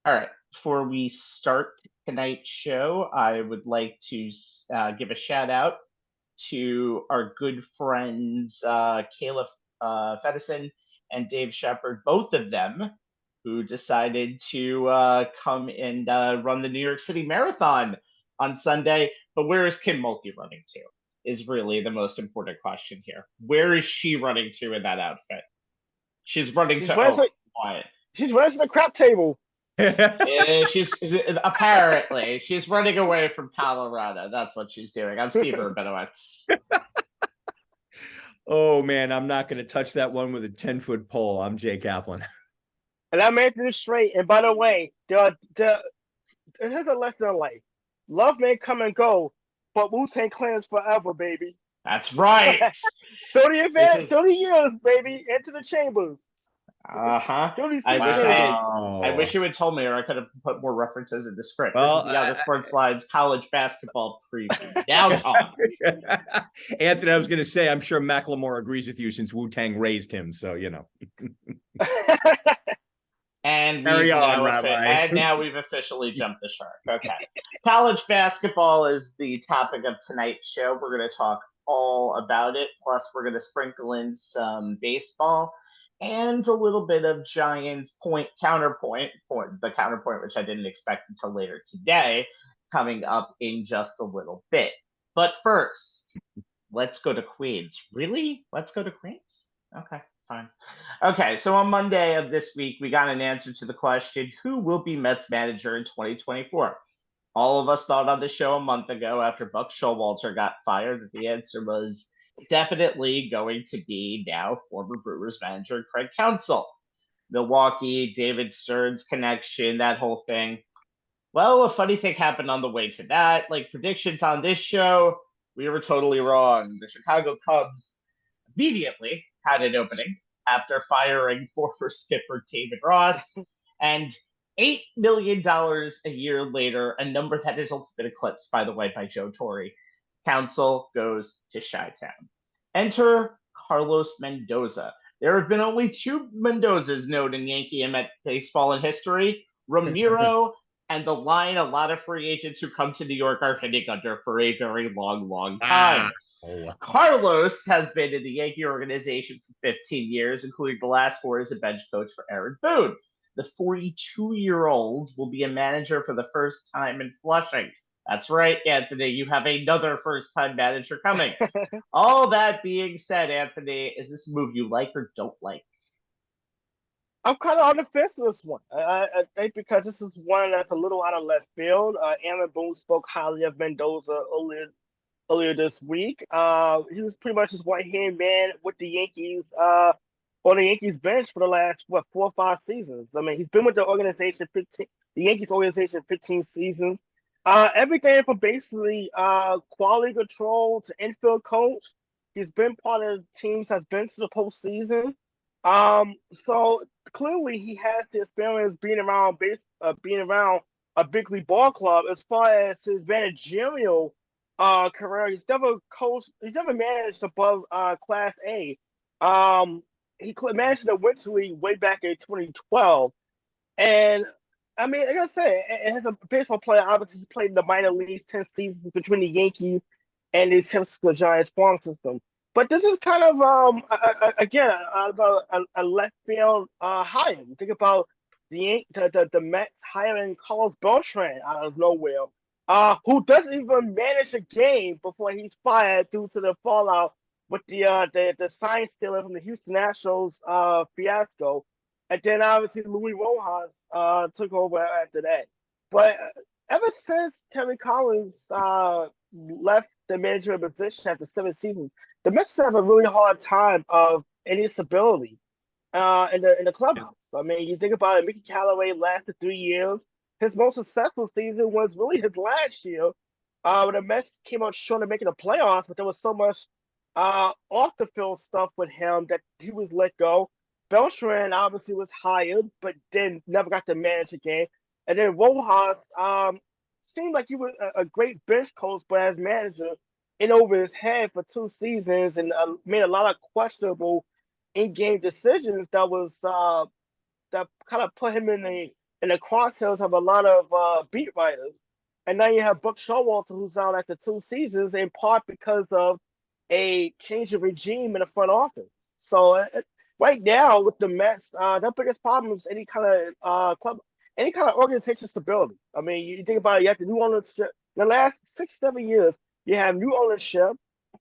All right. Before we start tonight's show, I would like to give a shout out to our good friends Caleb Fedison and Dave Shepard, both of them who decided to come and run the New York City Marathon on Sunday. But where is Kim Mulkey running to? Is really the most important question here. Where is she running to in that outfit? She's running She's to running to, Quiet. she's running to the crap table. She's apparently she's running away from Colorado. That's what she's doing. I'm Steve Rabinowitz. Oh man, I'm not going to touch that one with a 10-foot pole. I'm Jay Kaplan. And I'm Anthony Strait. And by the way, here's a lesson in life. Love may come and go, but Wu-Tang Clan's forever, baby. That's right. 30 years, baby, into the chambers. I wish you had told me, or I could have put more references in the script. Well, this is the Other Sports Lines college basketball preview. Now, Tom. Anthony, I was going to say, I'm sure Macklemore agrees with you since Wu-Tang raised him, so you know. And now we've officially jumped the shark. Okay. College basketball is the topic of tonight's show. We're going to talk all about it. Plus, we're going to sprinkle in some baseball and a little bit of Giants counterpoint, which I didn't expect until later today, coming up in just a little bit. But first, let's go to Queens. Really? Let's go to Queens? Okay, fine. Okay, so on Monday of this week, we got an answer to the question, who will be Mets manager in 2024? All of us thought on the show a month ago after Buck Showalter got fired that the answer was definitely going to be now former Brewers manager Craig Counsell. Milwaukee, David Stearns connection, that whole thing. Well, a funny thing happened on the way to that. Like predictions on this show, we were totally wrong. The Chicago Cubs immediately had an opening after firing former skipper David Ross. And $8 million a year later, a number that has also been eclipsed, by the way, by Joe Torre. Counsell goes to Chi-Town. Enter Carlos Mendoza. There have been only two Mendozas known in Yankee and Met baseball in history, Ramiro and the line a lot of free agents who come to New York are hitting under for a very long, long time. Carlos has been in the Yankee organization for 15 years, including the last 4 as a bench coach for Aaron Boone. The 42-year-old will be a manager for the first time in Flushing. That's right, Anthony. You have another first-time manager coming. All that being said, Anthony, is this a move you like or don't like? I'm kind of on the fence with this one. I think because this is one that's a little out of left field. Aaron Boone spoke highly of Mendoza earlier this week. He was pretty much his right-hand man with the Yankees on the Yankees bench for the last 4 or 5 seasons. I mean, he's been with the Yankees organization 15 seasons. Everything from basically quality control to infield coach. He's been part of teams that's been to the postseason. So clearly he has the experience being around a big league ball club. As far as his managerial career, he's never managed above Class A. He managed the Winter League way back in 2012, and I mean, like I said, as a baseball player, obviously he played in the minor leagues 10 seasons between the Yankees and the San Francisco Giants farm system. But this is kind of again about a left field hire. Think about the Mets hiring Carlos Beltran out of nowhere, who doesn't even manage a game before he's fired due to the fallout with the sign stealer from the Houston Nationals fiasco. And then obviously Luis Rojas took over after that. But ever since Terry Collins left the managerial position after 7 seasons, the Mets have a really hard time of any stability in the clubhouse. I mean, you think about it, Mickey Callaway lasted 3 years. His most successful season was really his last year, when the Mets came out short of making the playoffs, but there was so much off the field stuff with him that he was let go. Beltran obviously was hired, but then never got to manage a game. And then Rojas seemed like he was a great bench coach, but as manager, in over his head for 2 seasons and made a lot of questionable in-game decisions that kind of put him in in the crosshairs of a lot of beat writers. And now you have Buck Showalter, who's out after 2 seasons, in part because of a change of regime in the front office. So right now with the Mets, their biggest problem is any kind of club, any kind of organization stability. I mean, you think about it, you have the new ownership. In the last 6-7 years, you have new ownership,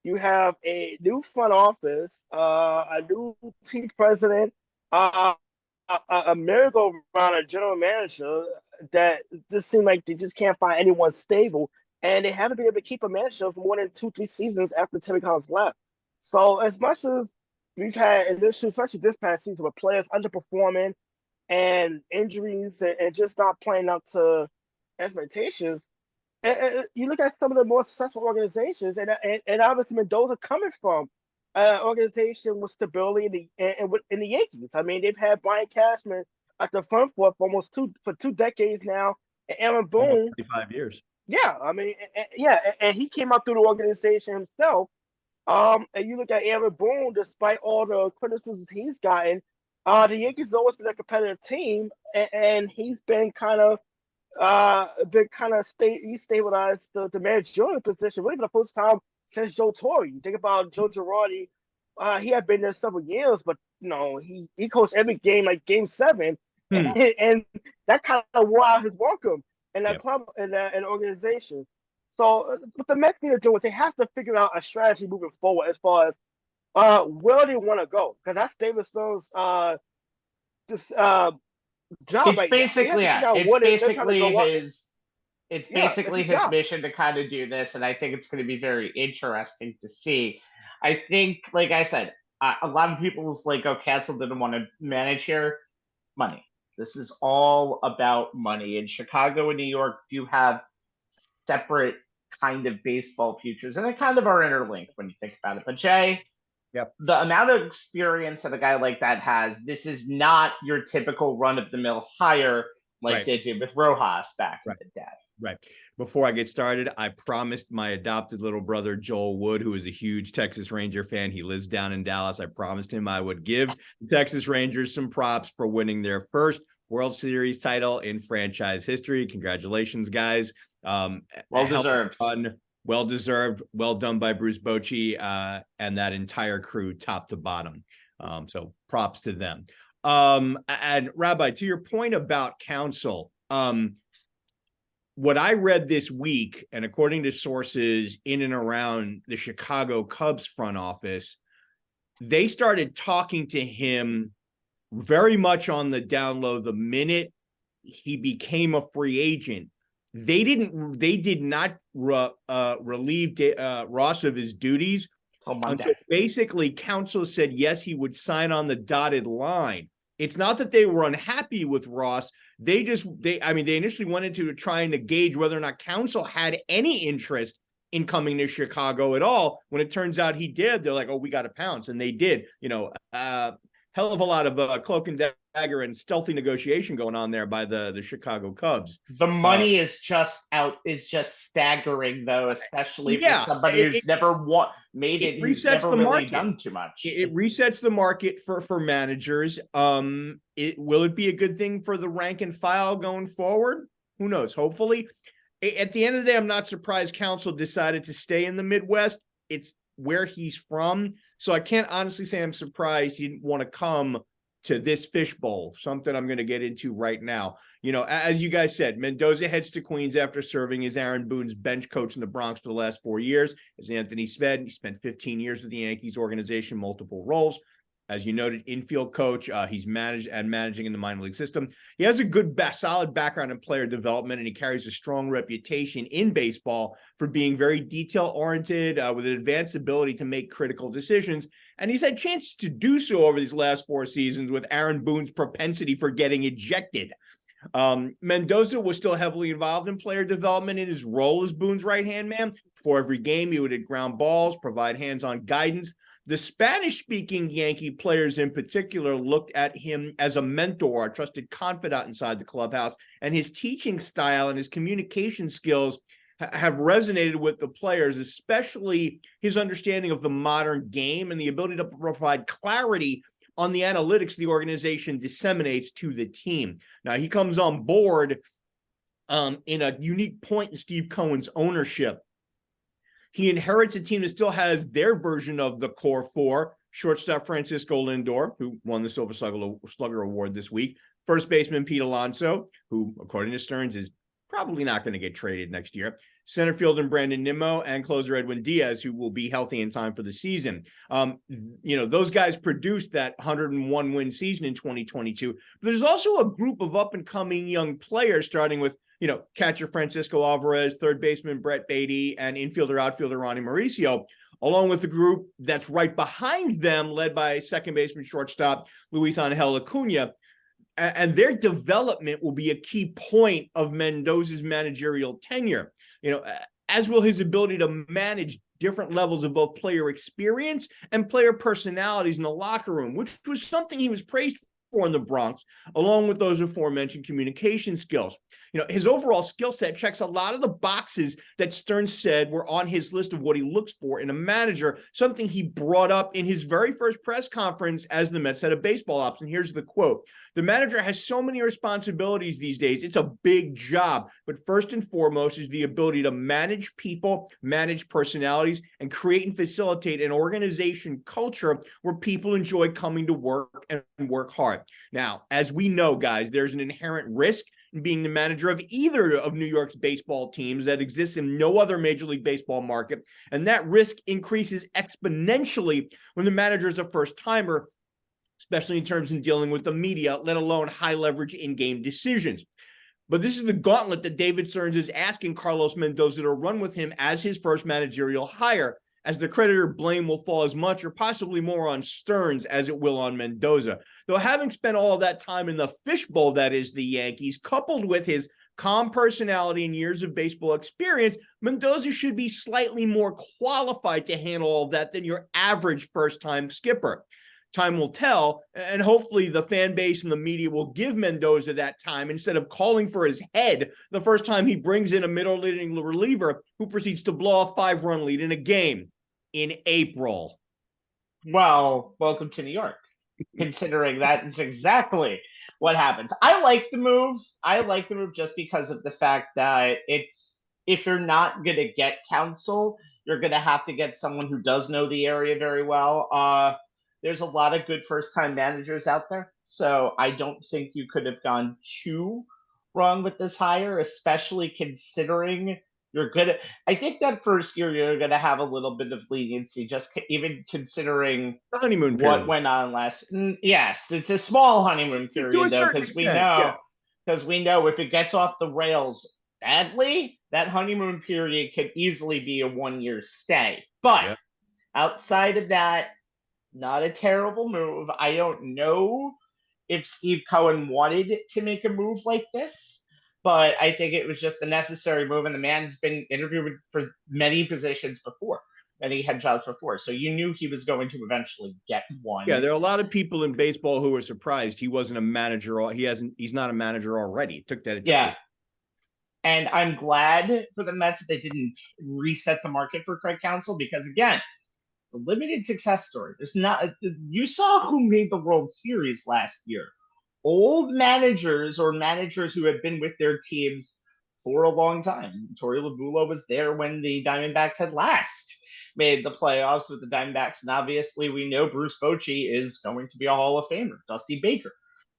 you have a new front office, a new team president, a merry-go-round, a general manager that just seem like they just can't find anyone stable, and they haven't been able to keep a manager for more than 2-3 seasons after Terry Collins left. So as much as we've had an issue, especially this past season, with players underperforming and injuries and just not playing up to expectations, you look at some of the more successful organizations, and obviously Mendoza coming from an organization with stability in the Yankees. I mean, they've had Brian Cashman at the front for almost 2 decades now, and Aaron Boone, 25 years. Yeah, I mean, and he came up through the organization himself. And you look at Aaron Boone, despite all the criticisms he's gotten, the Yankees have always been a competitive team, and he's been kind of stabilized the managerial position really for the first time since Joe Torre. You think about Joe Girardi, he had been there several years, but he coached every game like Game 7, and that kind of wore out his welcome in that club and an organization. So what the Mets need to do is they have to figure out a strategy moving forward as far as where they want to go, because that's David Stone's job. It's basically his mission to kind of do this, and I think it's going to be very interesting to see. I think, like I said, a lot of people's like, oh, Castle didn't want to manage here. Money. This is all about money. In Chicago and New York, you have separate kind of baseball futures, and they kind of are interlinked when you think about it. But Jay, the amount of experience that a guy like that has, this is not your typical run-of-the-mill hire like they did with Rojas back in the day. Right. Before I get started, I promised my adopted little brother, Joel Wood, who is a huge Texas Ranger fan. He lives down in Dallas. I promised him I would give the Texas Rangers some props for winning their first World Series title in franchise history. Congratulations, guys. Well-deserved. Well deserved, well done by Bruce Bochy and that entire crew, top to bottom. So props to them. And Rabbi, to your point about Counsell, what I read this week, and according to sources in and around the Chicago Cubs front office, they started talking to him very much on the down low the minute he became a free agent. They did not relieve Ross of his duties until basically Counsell said yes, he would sign on the dotted line. It's not that they were unhappy with Ross. They initially wanted to try and gauge whether or not Counsell had any interest in coming to Chicago at all. When it turns out he did, they're like, oh, we got to pounce. And they did. Hell of a lot of cloak and dagger and stealthy negotiation going on there by the Chicago Cubs. The money is just staggering, though, especially for somebody who's never made it. Who's never really done too much. It resets the market for managers. Will it be a good thing for the rank and file going forward? Who knows? Hopefully. At the end of the day, I'm not surprised Counsell decided to stay in the Midwest. It's where he's from. So I can't honestly say I'm surprised he didn't want to come to this fishbowl, something I'm going to get into right now. As you guys said, Mendoza heads to Queens after serving as Aaron Boone's bench coach in the Bronx for the last 4 years. As Anthony said, he spent 15 years with the Yankees organization, multiple roles. As you noted, infield coach, he's managing in the minor league system. He has a solid background in player development, and he carries a strong reputation in baseball for being very detail-oriented with an advanced ability to make critical decisions. And he's had chances to do so over these last 4 seasons with Aaron Boone's propensity for getting ejected. Mendoza was still heavily involved in player development in his role as Boone's right-hand man. Before every game, he would hit ground balls, provide hands-on guidance. The Spanish-speaking Yankee players in particular looked at him as a mentor, a trusted confidant inside the clubhouse, and his teaching style and his communication skills have resonated with the players, especially his understanding of the modern game and the ability to provide clarity on the analytics the organization disseminates to the team. Now, he comes on board in a unique point in Steve Cohen's ownership. He inherits a team that still has their version of the core four: shortstop Francisco Lindor, who won the Silver Slugger Award this week; first baseman Pete Alonso, who, according to Stearns, is probably not going to get traded next year; center fielder Brandon Nimmo; and closer Edwin Diaz, who will be healthy in time for the season. Those guys produced that 101 win season in 2022. But there's also a group of up and coming young players, starting with catcher Francisco Alvarez, third baseman Brett Beatty, and infielder outfielder Ronnie Mauricio, along with the group that's right behind them, led by second baseman shortstop Luis Angel Acuna. And their development will be a key point of Mendoza's managerial tenure, as will his ability to manage different levels of both player experience and player personalities in the locker room, which was something he was praised for in the Bronx, along with those aforementioned communication skills. His overall skill set checks a lot of the boxes that Stearns said were on his list of what he looks for in a manager, something he brought up in his very first press conference as the Mets head of baseball ops. And here's the quote: "The manager has so many responsibilities these days. It's a big job, but first and foremost is the ability to manage people, manage personalities, and create and facilitate an organization culture where people enjoy coming to work and work hard." Now, as we know, guys, there's an inherent risk in being the manager of either of New York's baseball teams that exists in no other Major League Baseball market. And that risk increases exponentially when the manager is a first-timer, especially in terms of dealing with the media, let alone high-leverage in-game decisions. But this is the gauntlet that David Stearns is asking Carlos Mendoza to run with him as his first managerial hire, as the creditor blame will fall as much or possibly more on Stearns as it will on Mendoza. Though having spent all of that time in the fishbowl that is the Yankees, coupled with his calm personality and years of baseball experience, Mendoza should be slightly more qualified to handle all of that than your average first-time skipper. Time will tell, and hopefully the fan base and the media will give Mendoza that time instead of calling for his head the first time he brings in a middle-inning reliever who proceeds to blow a 5-run lead in a game in April. Well, welcome to New York, considering that is exactly what happens. I like the move. Just because of the fact that if you're not going to get counsel, you're going to have to get someone who does know the area very well. There's a lot of good first-time managers out there, so I don't think you could have gone too wrong with this hire, especially considering I think that first year you're going to have a little bit of leniency, just even considering the honeymoon period. What went on last. Yes, it's a small honeymoon period, though, because we know if it gets off the rails badly, that honeymoon period could easily be a 1-year stay. But outside of that, not a terrible move. I don't know if Steve Cohen wanted to make a move like this, but I think it was just a necessary move, and the man's been interviewed for many positions before, many head jobs before, so you knew he was going to eventually get one. Yeah, there are a lot of people in baseball who are surprised he wasn't a manager. He's not a manager already. It took that. Yeah. And I'm glad for the Mets that they didn't reset the market for Craig Counsell, because again, a limited success story. You saw who made the World Series last year. Old managers or managers who have been with their teams for a long time. Torey Lovullo was there when the Diamondbacks had last made the playoffs with the Diamondbacks. And obviously we know Bruce Bochy is going to be a Hall of Famer. Dusty Baker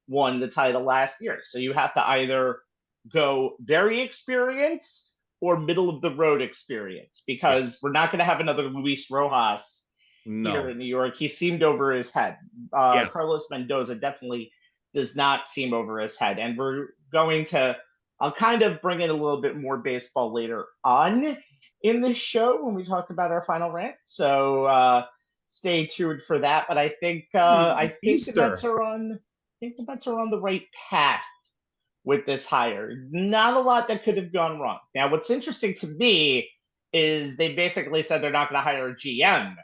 won the title last year. So you have to either go very experienced or middle of the road experience, because we're not going to have another Luis Rojas here in New York. He seemed over his head. Carlos Mendoza definitely does not seem over his head. And I'll kind of bring in a little bit more baseball later on in this show when we talk about our final rant. So stay tuned for that. But I think the Mets are on the right path with this hire. Not a lot that could have gone wrong. Now, what's interesting to me is they basically said they're not going to hire a GM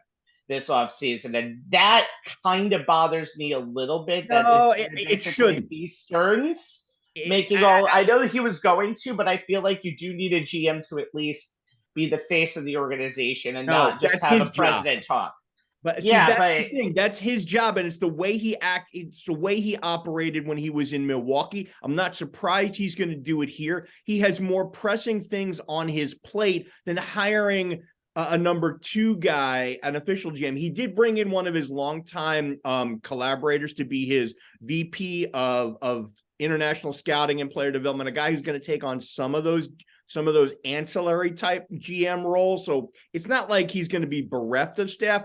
this offseason, and that kind of bothers me a little bit. It shouldn't be Stearns making all. I know that he was going to, but I feel like you do need a GM to at least be the face of the organization and not just have a president talk. But see, that's the thing. That's his job, and it's the way he It's the way he operated when he was in Milwaukee. I'm not surprised he's going to do it here. He has more pressing things on his plate than hiring a number 2 guy, an official GM. He did bring in one of his longtime collaborators to be his VP of international scouting and player development, a guy who's going to take on some of those ancillary type GM roles. So it's not like he's going to be bereft of staff.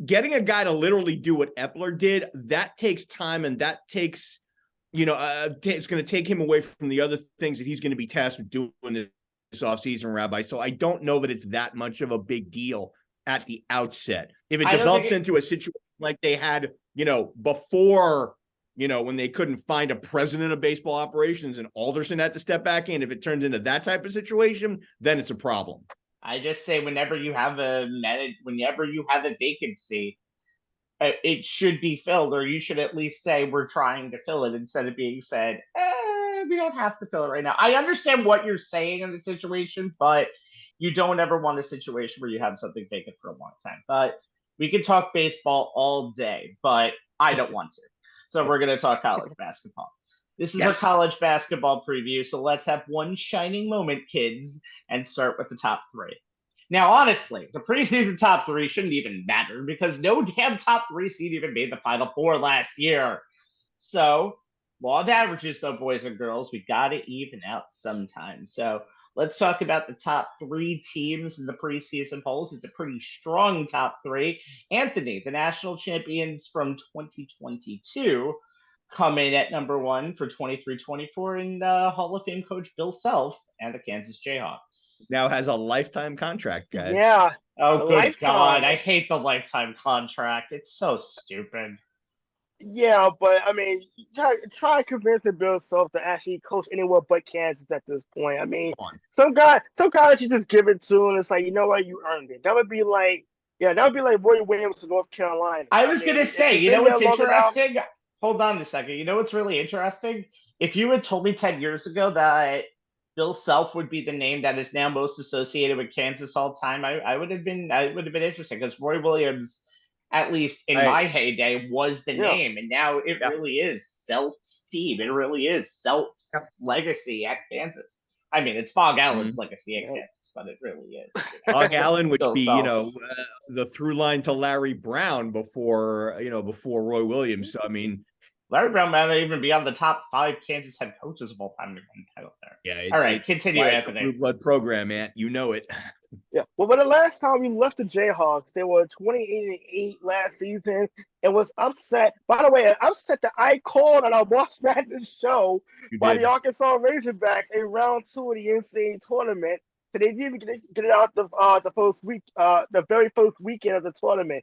Getting a guy to literally do what Epler did, that takes time, and that takes, it's going to take him away from the other things that he's going to be tasked with doing this offseason, Rabbi. So I don't know that it's that much of a big deal at the outset. If it develops into a situation like they had, before, when they couldn't find a president of baseball operations and Alderson had to step back in, if it turns into that type of situation, then it's a problem. I just say whenever you have a vacancy, it should be filled, or you should at least say we're trying to fill it instead of being said, we don't have to fill it right now. I understand what you're saying in the situation, but you don't ever want a situation where you have something vacant for a long time. But we can talk baseball all day, but I don't want to. So we're going to talk college basketball. This is our college basketball preview, so let's have one shining moment, kids, and start with the top 3. Now, honestly, the preseason top 3 shouldn't even matter because no damn top 3 seed even made the Final Four last year. So, law of averages, though, boys and girls, we got to even out sometimes. So let's talk about the top 3 teams in the preseason polls. It's a pretty strong top 3. Anthony, the national champions from 2022, come in at number 1 for 23-24 in Hall of Fame coach Bill Self and the Kansas Jayhawks. Now has a lifetime contract, guys. Yeah. Oh, good God. I hate the lifetime contract. It's so stupid. Yeah, but I mean, try convincing Bill Self to actually coach anywhere but Kansas at this point. I mean, some guys you just give it to, and it's like, you know what, you earned it. That would be like Roy Williams to North Carolina. I was going to say, you know what's interesting? Hold on a second. You know what's really interesting? If you had told me 10 years ago that Bill Self would be the name that is now most associated with Kansas all time, I would have been interested, because Roy Williams, at least in my heyday, was the name, and now it really is Self's team. It really is Self's legacy at Kansas. I mean, it's Fog Allen's legacy at Kansas, but it really is. Fog Allen, which be the through line to Larry Brown before Roy Williams. So I mean, Larry Brown might even be on the top 5 Kansas head coaches of all time to win the title there. Yeah. All right, continue, Anthony. Blue blood program, man. You know it. Yeah. Well, but the last time we left the Jayhawks, they were 28-8 last season and was upset. By the way, upset that I called on our March Madness show by the Arkansas Razorbacks in round 2 of the NCAA tournament. So they didn't even get it out the first week, the very first weekend of the tournament.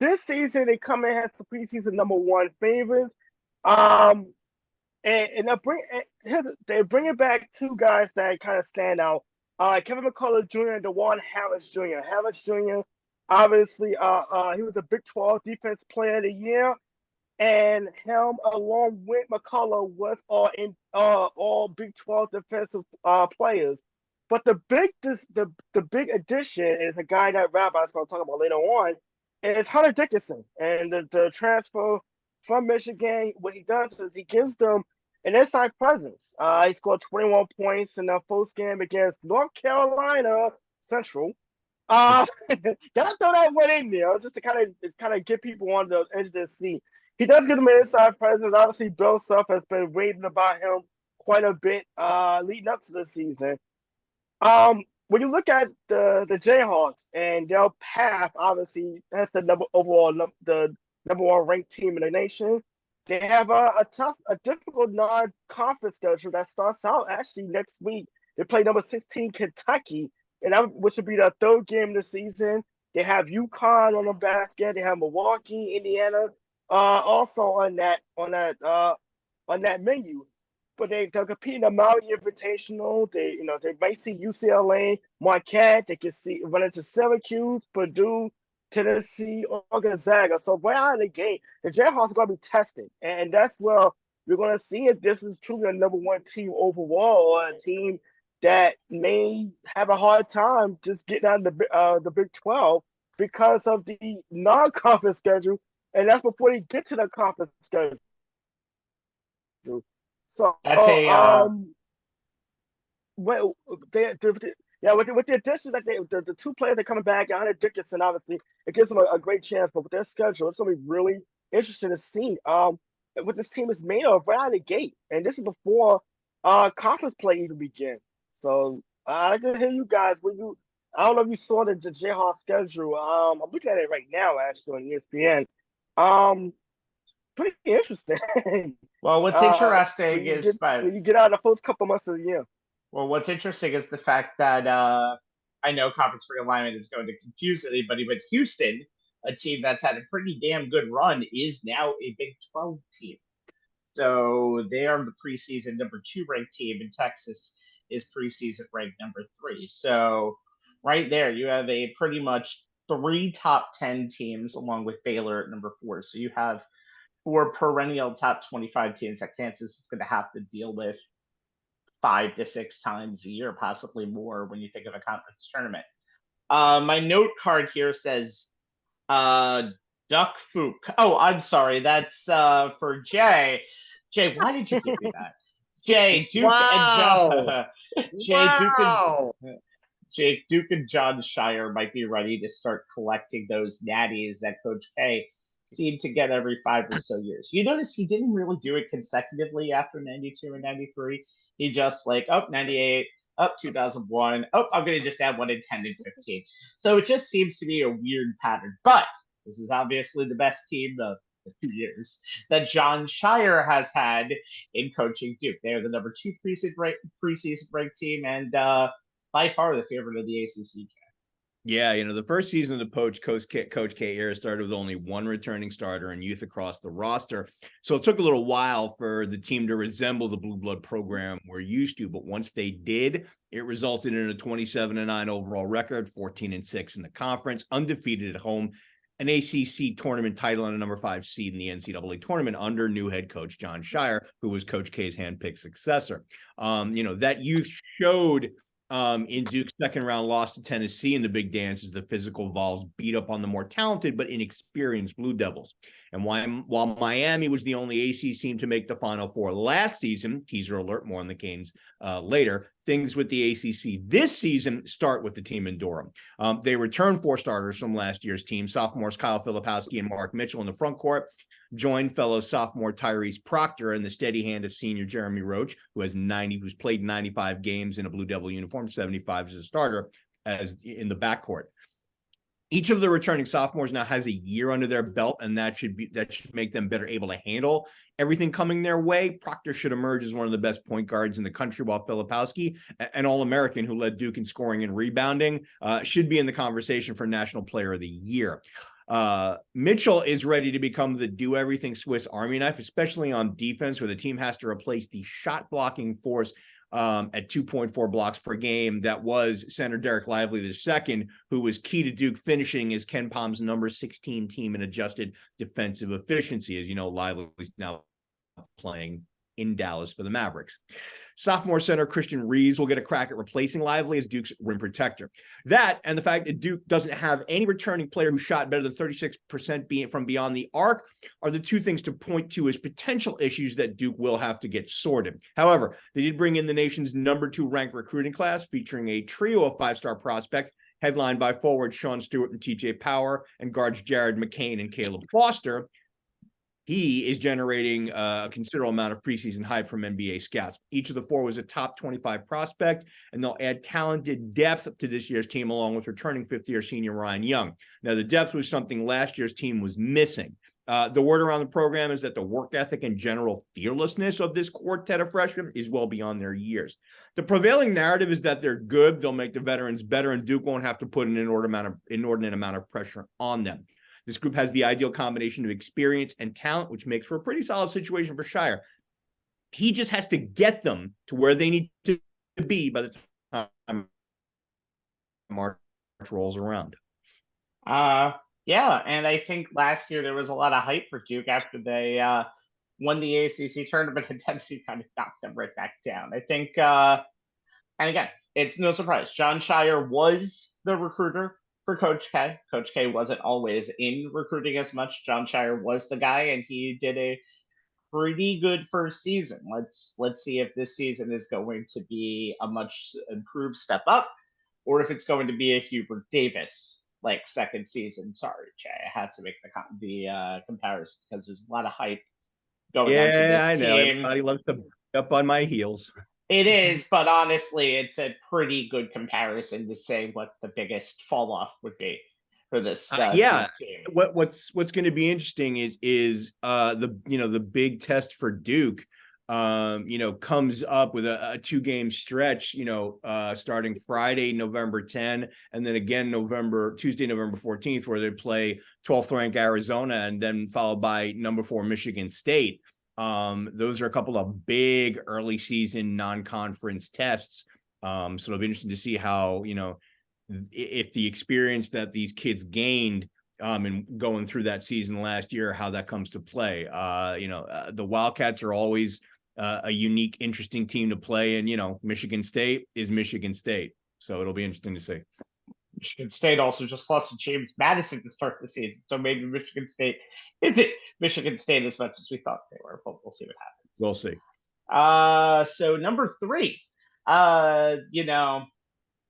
This season, they come in as the preseason number 1 favorites. And they're bringing back 2 guys that kind of stand out. Kevin McCullough Jr. and DeJuan Harris Jr. Harris Jr. obviously, he was a Big 12 Defense Player of the Year, and him along with McCullough was all Big 12 defensive players. But the big addition is a guy that Rabbi's going to talk about later on, is Hunter Dickinson, and the transfer from Michigan. What he does is he gives them an inside presence. He scored 21 points in the first game against North Carolina Central. Gotta throw that one in there just to kind of get people on the edge of their seat. He does give them an inside presence. Obviously, Bill Self has been raving about him quite a bit leading up to the season. When you look at the Jayhawks and their path, obviously that's the number 1 ranked team in the nation. They have a difficult non-conference schedule that starts out actually next week. They play number 16 Kentucky, which will be their 3rd game of the season. They have UConn on the basket. They have Milwaukee, Indiana, also on that menu. But they're competing in the Maui Invitational. They might see UCLA, Marquette. They can run into Syracuse, Purdue, Tennessee, or Gonzaga. So right out of the gate, the Jayhawks are going to be tested. And that's where we're going to see if this is truly a number 1 team overall, or a team that may have a hard time just getting out of the Big 12. because of the non-conference schedule, and that's before they get to the conference schedule. So, That's a well, with the additions that the two players that are coming back, Hunter Dickinson, obviously, it gives them a great chance. But with their schedule, it's going to be really interesting to see what this team is made of right out of the gate. And this is before conference play even begins. So I can hear you guys I don't know if you saw the Jayhawks schedule. I'm looking at it right now, actually, on ESPN. Pretty interesting. Well, what's interesting is when you get out of the first couple months of the year. Well, what's interesting is the fact that I know conference realignment is going to confuse anybody, but Houston, a team that's had a pretty damn good run, is now a Big 12 team. So they are the preseason number 2 ranked team, and Texas is preseason ranked number 3. So right there, you have a pretty much 3 top 10 teams along with Baylor at number 4. So you have 4 perennial top 25 teams that Kansas is going to have to deal with 5 to 6 times a year, possibly more when you think of a conference tournament. My note card here says Duck Fook. Oh, I'm sorry. That's for Jay. Jay, why did you give me that? Jay, Duke wow. and Jay, wow. Duke and John Shire might be ready to start collecting those natties that Coach K seemed to get every 5 or so years. You notice he didn't really do it consecutively after 92 and 93. He just 98, 2001. I'm going to just add one in 10 and 15. So it just seems to be a weird pattern. But this is obviously the best team of the 2 years that John Shire has had in coaching Duke. They are the number 2 preseason ranked team and by far the favorite of the ACC. Yeah, the first season of the Coach K era started with only 1 returning starter and youth across the roster. So it took a little while for the team to resemble the Blue Blood program we're used to. But once they did, it resulted in a 27-9 overall record, 14-6 in the conference, undefeated at home, an ACC tournament title, and a number 5 seed in the NCAA tournament under new head coach John Shire, who was Coach K's handpicked successor. That youth showed in Duke's second round loss to Tennessee in the big dance as the physical Vols beat up on the more talented but inexperienced Blue Devils. And while Miami was the only ACC team to make the Final Four last season, teaser alert, more on the Canes later, things with the ACC this season start with the team in Durham. They returned 4 starters from last year's team, sophomores Kyle Filipowski and Mark Mitchell in the front court, joined fellow sophomore Tyrese Proctor and the steady hand of senior Jeremy Roach, who's played 95 games in a Blue Devil uniform, 75 as a starter, as in the backcourt. Each of the returning sophomores now has a year under their belt, and that should make them better able to handle everything coming their way. Proctor should emerge as one of the best point guards in the country, while Filipowski, an All-American who led Duke in scoring and rebounding, should be in the conversation for National Player of the Year. Mitchell is ready to become the do-everything Swiss Army knife, especially on defense, where the team has to replace the shot-blocking force at 2.4 blocks per game that was center Derek Lively II, who was key to Duke finishing as Ken Palm's number 16 team in adjusted defensive efficiency. As you know, Lively's now playing in Dallas for the Mavericks. Sophomore center Christian Reeves will get a crack at replacing Lively as Duke's rim protector. That and the fact that Duke doesn't have any returning player who shot better than 36% from beyond the arc are the 2 things to point to as potential issues that Duke will have to get sorted. However, they did bring in the nation's number 2 ranked recruiting class, featuring a trio of 5-star prospects headlined by forward Sean Stewart and TJ Power and guards Jared McCain and Caleb Foster. He is generating a considerable amount of preseason hype from NBA scouts. Each of the 4 was a top 25 prospect, and they'll add talented depth to this year's team, along with returning 5th-year senior Ryan Young. Now, the depth was something last year's team was missing. The word around the program is that the work ethic and general fearlessness of this quartet of freshmen is well beyond their years. The prevailing narrative is that they're good, they'll make the veterans better, and Duke won't have to put an inordinate amount of pressure on them. This group has the ideal combination of experience and talent, which makes for a pretty solid situation for Shire. He just has to get them to where they need to be by the time March rolls around. Yeah, and I think last year there was a lot of hype for Duke after they won the ACC tournament, and Tennessee kind of knocked them right back down. I think, and again, it's no surprise. John Shire was the recruiter for Coach K. Coach K wasn't always in recruiting as much. John Shire was the guy, and he did a pretty good first season. Let's see if this season is going to be a much improved step up, or if it's going to be a Hubert Davis like second season. Sorry, Jay, I had to make the comparison because there's a lot of hype going on to this I know. team. Everybody loves to up on my heels. It is, but honestly, it's a pretty good comparison to say what the biggest fall off would be for this team. What's going to be interesting is the big test for Duke comes up with a 2-game stretch, starting Friday, November 10, and then again Tuesday, November 14th, where they play 12th ranked Arizona and then followed by number 4 Michigan State. Those are a couple of big early season non-conference tests. So it'll be interesting to see how, if the experience that these kids gained and going through that season last year, how that comes to play. The Wildcats are always a unique, interesting team to play. And, Michigan State is Michigan State. So it'll be interesting to see. Michigan State also just lost to James Madison to start the season. So maybe Michigan State isn't Michigan State as much as we thought they were, but we'll see what happens. We'll see. So number 3,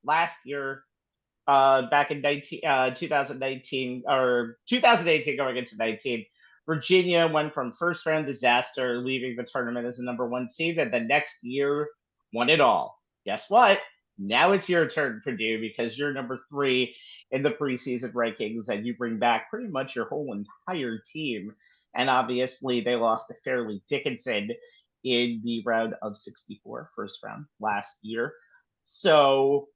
last year, back in 2019 or 2018 going into 19, Virginia went from first round disaster, leaving the tournament as the number 1 seed, and the next year won it all. Guess what? Now it's your turn, Purdue, because you're number 3 in the preseason rankings, and you bring back pretty much your whole entire team. And obviously, they lost to Fairleigh Dickinson in the round of 64, first round last year. So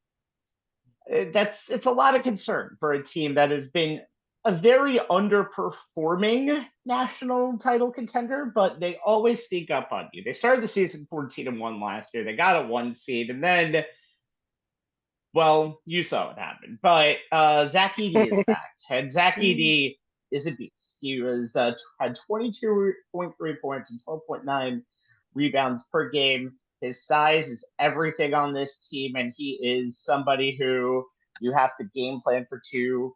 it's a lot of concern for a team that has been a very underperforming national title contender, but they always sneak up on you. They started the season 14-1 last year. They got a 1 seed, and then, well, you saw what happened. But Zach Edey is back, and Zach Edey is a beast. He had 22.3 points and 12.9 rebounds per game. His size is everything on this team, and he is somebody who you have to game plan for 2,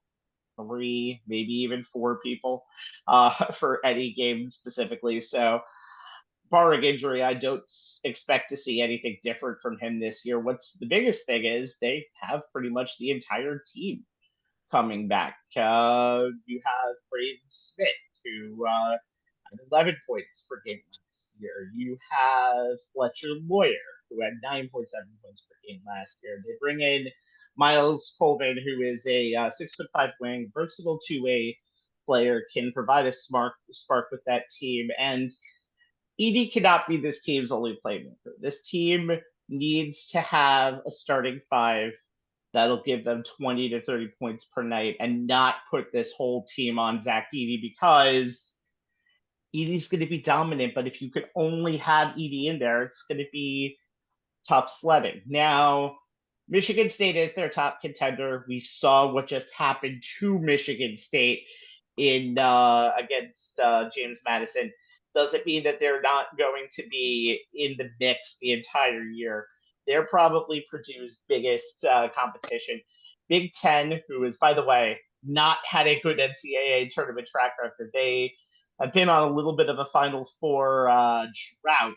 3, maybe even 4 people for any game specifically. So barring injury, I don't expect to see anything different from him this year. What's the biggest thing is they have pretty much the entire team coming back. You have Braden Smith, who had 11 points per game last year. You have Fletcher Lawyer, who had 9.7 points per game last year. They bring in Miles Colvin, who is a 6'5" wing, versatile 2-way player, can provide a spark with that team. And Edey cannot be this team's only playmaker. This team needs to have a starting 5 that'll give them 20 to 30 points per night and not put this whole team on Zach Edey, because Edey's going to be dominant. But if you could only have Edey in there, it's going to be tough sledding. Now, Michigan State is their top contender. We saw what just happened to Michigan State in against James Madison. Doesn't mean that they're not going to be in the mix the entire year. They're probably Purdue's biggest competition. Big Ten, who is, by the way, not had a good NCAA tournament track record. They have been on a little bit of a Final Four drought.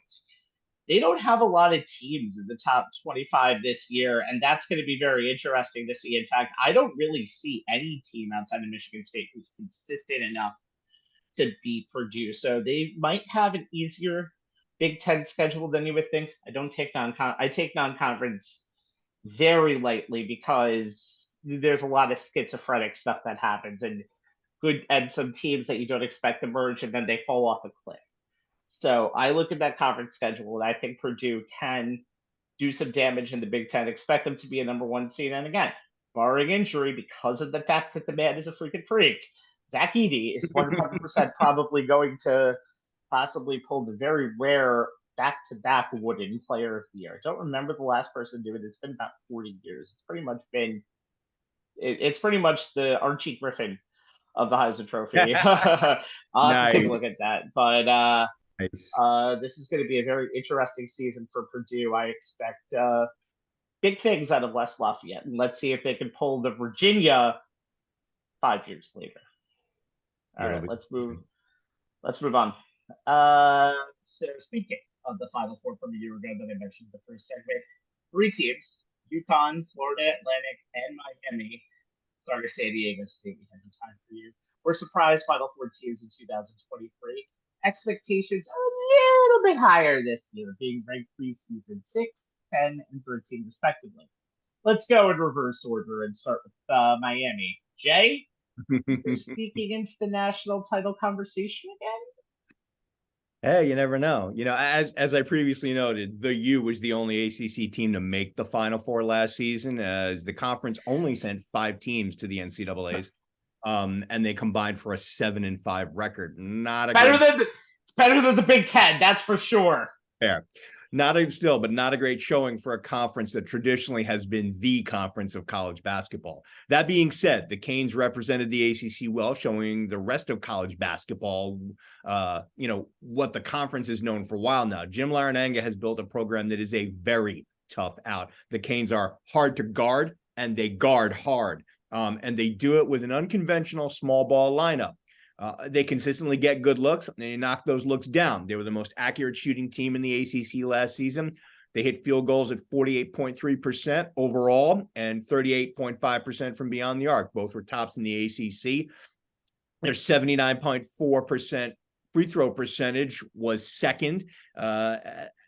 They don't have a lot of teams in the top 25 this year, and that's going to be very interesting to see. In fact, I don't really see any team outside of Michigan State who's consistent enough to beat Purdue. So they might have an easier Big Ten schedule than you would think. I take non-conference very lightly because there's a lot of schizophrenic stuff that happens, and some teams that you don't expect to merge, and then they fall off a cliff. So I look at that conference schedule, and I think Purdue can do some damage in the Big Ten. Expect them to be a number 1 seed. And again, barring injury, because of the fact that the man is a freaking freak, Zach Edey is 100% probably going to possibly pull the very rare back-to-back Wooden Player of the Year. I don't remember the last person to do it. It's been about 40 years. It's pretty much the Archie Griffin of the Heisman Trophy. I'll have to take a look at that. But nice. This is going to be a very interesting season for Purdue. I expect big things out of West Lafayette. And let's see if they can pull the Virginia 5 years later. All right, Really? let's move on. So speaking of the Final Four from a year ago that I mentioned in the first segment, 3 teams, UConn, Florida Atlantic, and Miami. Sorry, San Diego State, we had no time for you. We're surprise Final Four teams in 2023. Expectations are a little bit higher this year, being ranked preseason 6, 10, and 13 respectively. Let's go in reverse order and start with Miami. Jay, you're sneaking into the national title conversation again? Hey, you never know. As I previously noted, the U was the only ACC team to make the Final Four last season, as the conference only sent 5 teams to the NCAAs, and they combined for a 7-5 record. It's better than the Big Ten, that's for sure. Fair. Not a great showing for a conference that traditionally has been the conference of college basketball. That being said, the Canes represented the ACC well, showing the rest of college basketball, what the conference is known for a while now. Jim Larrañaga has built a program that is a very tough out. The Canes are hard to guard, and they guard hard, and they do it with an unconventional small ball lineup. They consistently get good looks, and they knock those looks down. They were the most accurate shooting team in the ACC last season. They hit field goals at 48.3% overall and 38.5% from beyond the arc. Both were tops in the ACC. Their 79.4% free throw percentage was second.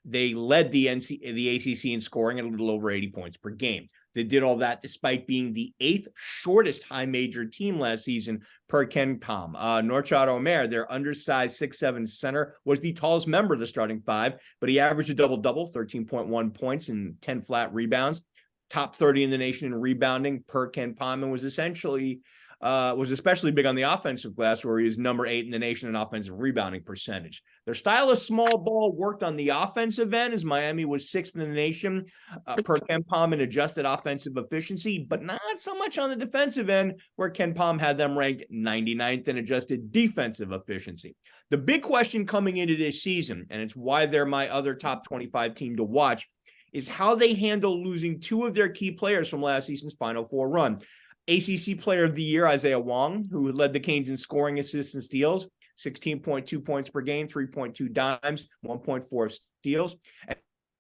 They led the ACC in scoring at a little over 80 points per game. They did all that despite being the 8th shortest high major team last season per Ken Pom. Norchad Omer, their undersized 6'7" center, was the tallest member of the starting 5, but he averaged a double-double, 13.1 points and 10 flat rebounds. Top 30 in the nation in rebounding per Ken Pom, and was especially big on the offensive glass, where he is number 8 in the nation in offensive rebounding percentage. Their style of small ball worked on the offensive end, as Miami was 6th in the nation per Ken Pom in adjusted offensive efficiency, but not so much on the defensive end, where Ken Pom had them ranked 99th in adjusted defensive efficiency. The big question coming into this season, and it's why they're my other top 25 team to watch, is how they handle losing 2 of their key players from last season's Final Four run. ACC Player of the Year, Isaiah Wong, who led the Canes in scoring, assists, and steals, 16.2 points per game, 3.2 dimes, 1.4 steals.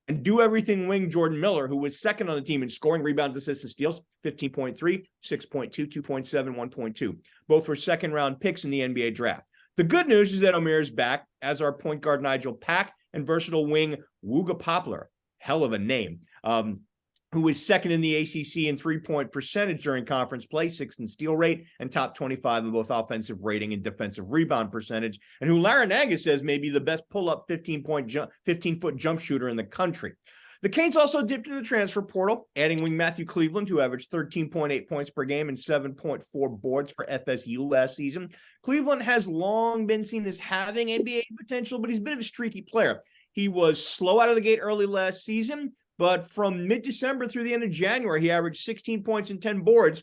And do everything wing Jordan Miller, who was second on the team in scoring, rebounds, assists, and steals, 15.3, 6.2, 2.7, 1.2. Both were second-round picks in the NBA draft. The good news is that Omer is back, as are point guard Nigel Pack and versatile wing Wooga Poplar, hell of a name, who was second in the ACC in three-point percentage during conference play, 6th in steal rate, and top 25 in both offensive rating and defensive rebound percentage, and who Larrañaga says may be the best pull-up 15-foot jump shooter in the country. The Canes also dipped into the transfer portal, adding wing Matthew Cleveland, who averaged 13.8 points per game and 7.4 boards for FSU last season. Cleveland has long been seen as having NBA potential, but he's a bit of a streaky player. He was slow out of the gate early last season, but from mid-December through the end of January, he averaged 16 points and 10 boards.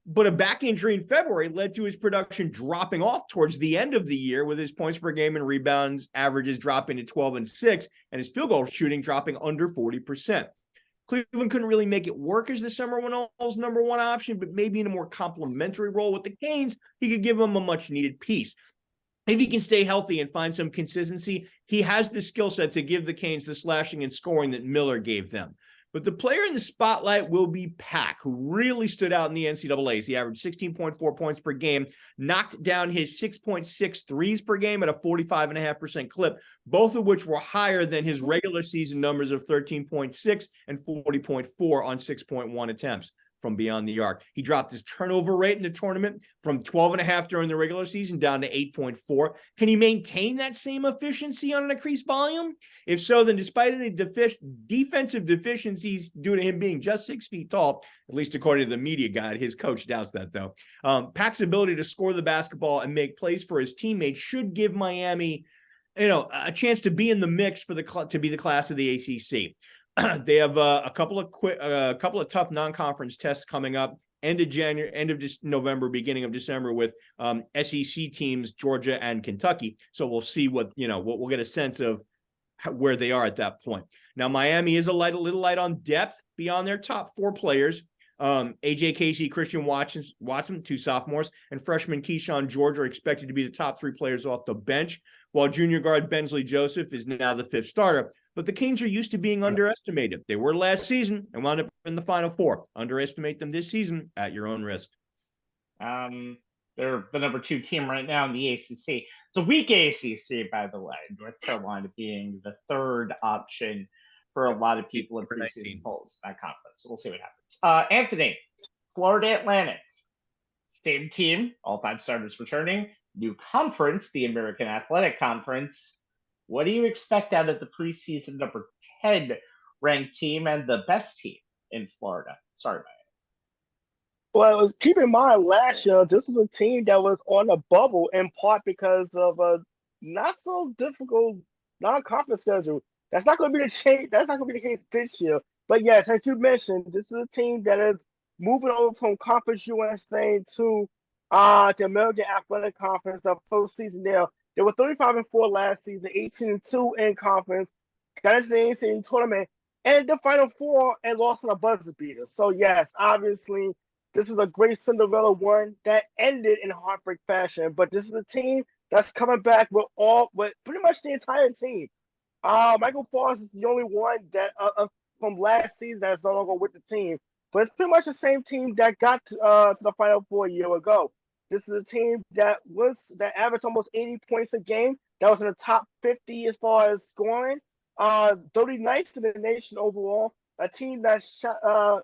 But a back injury in February led to his production dropping off towards the end of the year, with his points per game and rebounds averages dropping to 12 and 6, and his field goal shooting dropping under 40%. Cleveland couldn't really make it work as the summer went all's number 1 option, but maybe in a more complementary role with the Canes, he could give them a much-needed piece. If he can stay healthy and find some consistency, he has the skill set to give the Canes the slashing and scoring that Miller gave them. But the player in the spotlight will be Pack, who really stood out in the NCAAs. He averaged 16.4 points per game, knocked down his 6.6 threes per game at a 45.5% clip, both of which were higher than his regular season numbers of 13.6 and 40.4 on 6.1 attempts from beyond the arc. He dropped his turnover rate in the tournament from 12.5 during the regular season down to 8.4. Can he maintain that same efficiency on an increased volume? If so, then despite any defensive deficiencies due to him being just 6 feet tall, at least according to the media guide, his coach doubts that though. Pack's ability to score the basketball and make plays for his teammates should give Miami, a chance to be in the mix to be the class of the ACC. They have a couple of tough non-conference tests coming up end of November, beginning of December with SEC teams, Georgia and Kentucky. So we'll see what we'll get a sense of where they are at that point. Now, Miami is a little light on depth beyond their top 4 players. AJ Casey, Christian Watson, 2 sophomores, and freshman Keyshawn George are expected to be the top 3 players off the bench, while junior guard Bensley Joseph is now the 5th starter. But the Canes are used to being underestimated. They were last season and wound up in the Final Four. Underestimate them this season at your own risk. They're the number 2 team right now in the ACC. It's a weak ACC, by the way. North Carolina being the 3rd option for a lot of people in preseason polls in that conference. So we'll see what happens. Anthony, Florida Atlantic, same team, all-time starters returning, new conference, the American Athletic Conference. What do you expect out of the preseason number 10 ranked team and the best team in Florida? Sorry, Mike. Well, keep in mind, last year, this was a team that was on a bubble in part because of a not so difficult non-conference schedule. That's not going to be the change. That's not going to be the case this year. But yes, as you mentioned, this is a team that is moving over from Conference USA to the American Athletic Conference. The postseason there, they were 35-4 last season, 18-2 in conference, got into the NCAA tournament, and the Final Four and lost in a buzzer beater. So yes, obviously, this is a great Cinderella one that ended in heartbreak fashion. But this is a team that's coming back with pretty much the entire team. Michael Foss is the only one that from last season that's no longer with the team, but it's pretty much the same team that got to the Final Four a year ago. This is a team that averaged almost 80 points a game. That was in the top 50 as far as scoring. 39th in the nation overall. A team that shot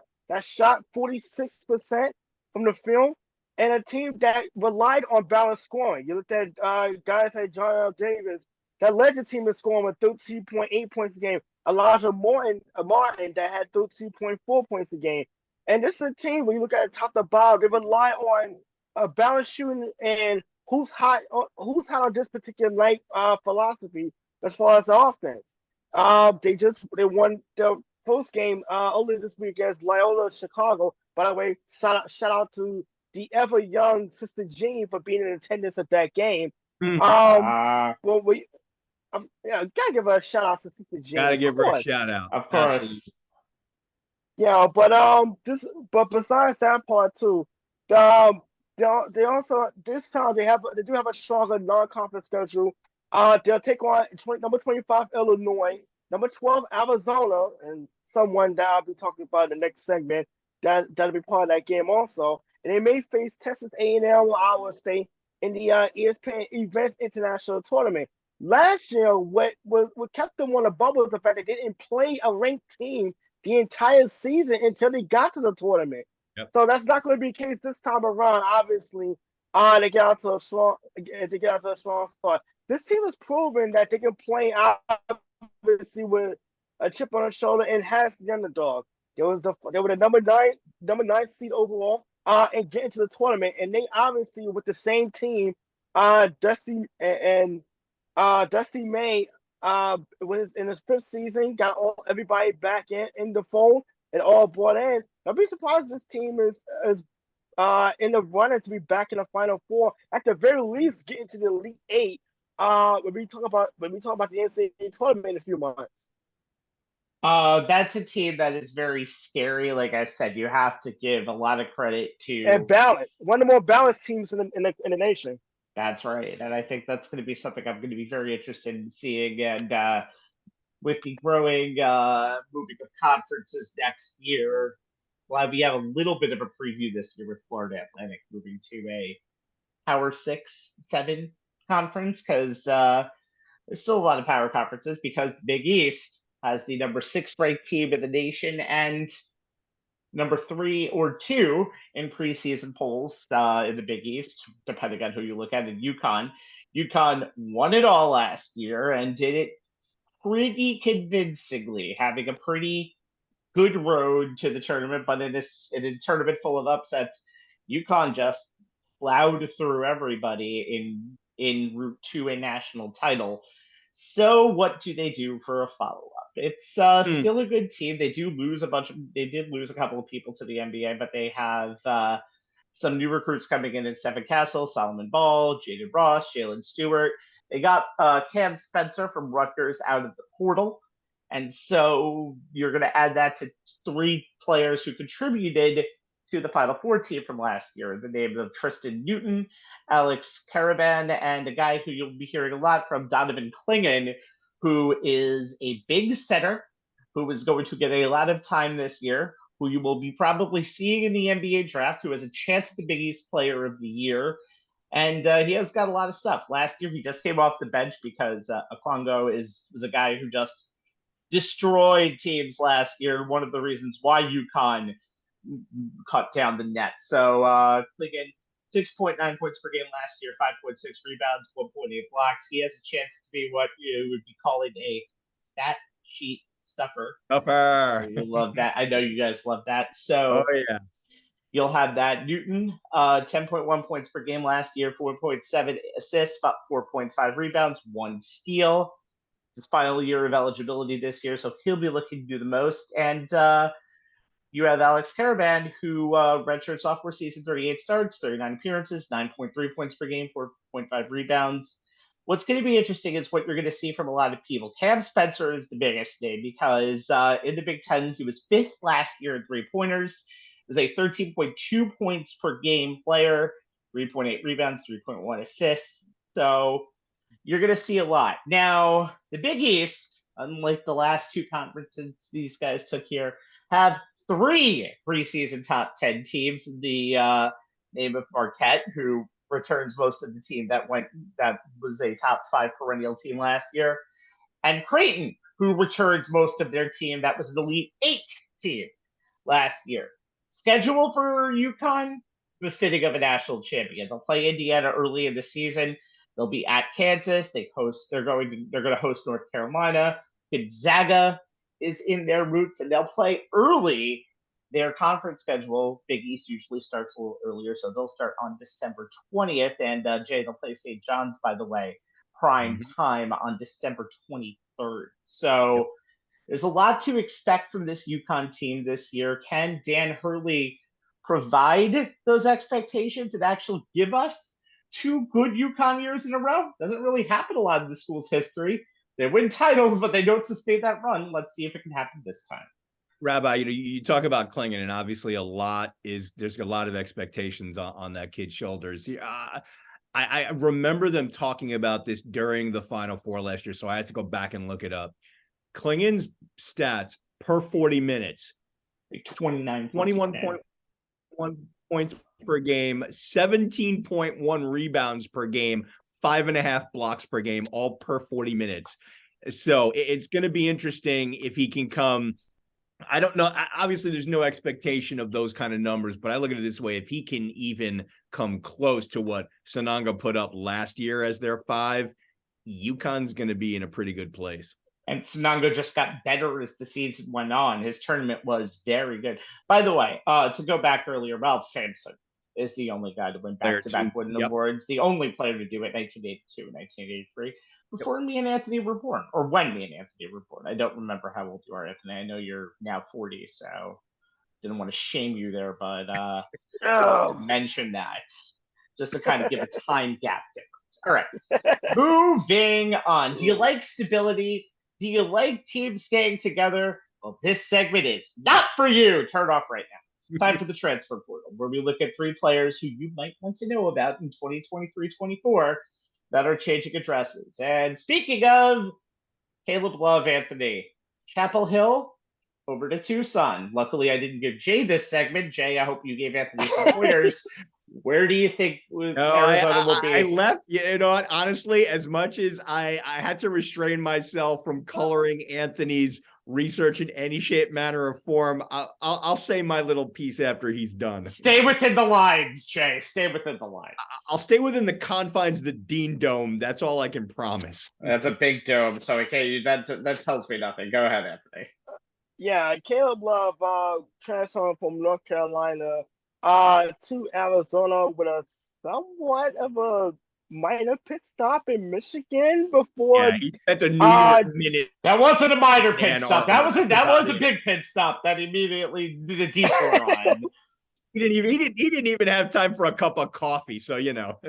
46% from the field, and a team that relied on balanced scoring. You looked at guys like John L. Davis that led the team in scoring with 13.8 points a game. Elijah Martin that had 13.4 points a game. And this is a team, when you look at it top to bottom, they rely on balanced shooting and who's hot on this particular night philosophy as far as the offense. They won their first game earlier this week against Loyola Chicago. By the way, shout out to the ever young Sister Jean for being in attendance at that game. Gotta give her a shout out to Sister Jean. Gotta give her a shout out, of course. Absolutely. Yeah, but besides that part too, they also this time they do have a stronger non-conference schedule. They'll take on number 25 Illinois, number 12 Arizona, and someone that I'll be talking about in the next segment that'll be part of that game also. And they may face Texas A&M or Iowa State in the ESPN Events International Tournament. Last year, what kept them on the bubble is the fact that they didn't play a ranked team the entire season until they got to the tournament. Yep. So that's not going to be the case this time around. Obviously, they get out to a strong start. This team has proven that they can play obviously with a chip on their shoulder and has the underdog. They were the number nine seed overall and get into the tournament, and they obviously with the same team, Dusty May was in his 5th season, got everybody back in the fold and all brought in. I'd be surprised if this team is in the running to be back in the Final Four. At the very least, get into the Elite 8. When we talk about the NCAA tournament in a few months. That's a team that is very scary. Like I said, you have to give a lot of credit to and balanced. One of the more balanced teams in the nation. That's right, and I think that's going to be something I'm going to be very interested in seeing. And with the growing moving of conferences next year, well, we have a little bit of a preview this year with Florida Atlantic moving to a Power 6, 7 conference because there's still a lot of power conferences because the Big East has the number 6 ranked team in the nation and number 3 or 2 in preseason polls in the Big East, depending on who you look at. In UConn won it all last year and did it pretty convincingly, having a pretty good road to the tournament. But in a tournament full of upsets, UConn just plowed through everybody in route to a national title. So what do they do for a follow-up? It's still a good team. They did lose a couple of people to the NBA, but they have some new recruits coming in Stephen Castle, Solomon Ball, Jaden Ross, Jalen Stewart. They got Cam Spencer from Rutgers out of the portal. And so you're going to add that to 3 players who contributed to the Final Four team from last year. The name of Tristan Newton, Alex Karaban, and a guy who you'll be hearing a lot from, Donovan Clingan, who is a big center who is going to get a lot of time this year, who you will be probably seeing in the NBA draft, who has a chance at the Big East Player of the Year. And he has got a lot of stuff. Last year, he just came off the bench because Okongo was a guy who just destroyed teams last year. One of the reasons why UConn cut down the net. So Clingan, 6.9 points per game last year, 5.6 rebounds, 1.8 blocks. He has a chance to be what you would be calling a stat sheet stuffer. You love that. I know you guys love that. So yeah. You'll have that. Newton, 10.1 points per game last year, 4.7 assists, about 4.5 rebounds, 1 steal. His final year of eligibility this year, so he'll be looking to do the most. And you have Alex Karaban, who redshirted sophomore season, 38 starts, 39 appearances, 9.3 points per game, 4.5 rebounds. What's going to be interesting is what you're going to see from a lot of people. Cam Spencer is the biggest name because in the Big Ten, he was 5th last year in three-pointers. Is a 13.2 points per game player, 3.8 rebounds, 3.1 assists. So you're going to see a lot. Now, the Big East, unlike the last 2 conferences these guys took here, have 3 preseason top 10 teams in the name of Marquette, who returns most of the team that was a top 5 perennial team last year, and Creighton, who returns most of their team that was an Elite 8 team last year. Schedule for UConn, befitting of a national champion. They'll play Indiana early in the season. They'll be at Kansas. They're going to host North Carolina. Gonzaga is in their roots, and they'll play early. Their conference schedule, Big East usually starts a little earlier, so they'll start on December 20th. And Jay, they'll play St. John's, by the way, prime time on December 23rd. So there's a lot to expect from this UConn team this year. Can Dan Hurley provide those expectations and actually give us 2 good UConn years in a row? Doesn't really happen a lot in the school's history. They win titles, but they don't sustain that run. Let's see if it can happen this time. Rabbi, you talk about Clingan, and obviously there's a lot of expectations on that kid's shoulders. I remember them talking about this during the Final Four last year, so I had to go back and look it up. Clingan's stats per 40 minutes, 21.1 points per game, 17.1 rebounds per game, 5.5 blocks per game, all per 40 minutes. So it's going to be interesting if he can come. I don't know. Obviously, there's no expectation of those kind of numbers, but I look at it this way. If he can even come close to what Sananga put up last year as their 5, UConn's going to be in a pretty good place. And Sananga just got better as the season went on. His tournament was very good. By the way, to go back earlier, Ralph Sampson is the only guy to win back-to-back Wooden Awards. The only player to do it 1982 and 1983. Before me and Anthony were born, or when me and Anthony were born. I don't remember how old you are, Anthony. I know you're now 40, so didn't want to shame you there, but mention that just to kind of give a time gap difference. All right, moving on. Do you like stability? Do you like teams staying together? Well, this segment is not for you. Turn off right now. Time for the transfer portal, where we look at 3 players who you might want to know about in 2023-24 that are changing addresses. And speaking of Caleb Love, Anthony, Chapel Hill over to Tucson. Luckily, I didn't give Jay this segment. Jay, I hope you gave Anthony some pointers. Where do you think Arizona will be? I left, you know what, honestly, as much as I had to restrain myself from coloring Anthony's research in any shape, manner, or form, I'll say my little piece after he's done. Stay within the lines, Jay. Stay within the lines. I'll stay within the confines of the Dean Dome. That's all I can promise. That's a big dome, so okay, that tells me nothing. Go ahead, Anthony. Yeah, Caleb Love transferring from North Carolina to Arizona with a somewhat of a minor pit stop in Michigan before he spent a New York minute. That wasn't a minor pit stop. That was a big pit stop that immediately did a detour on. He didn't even have time for a cup of coffee, so you know.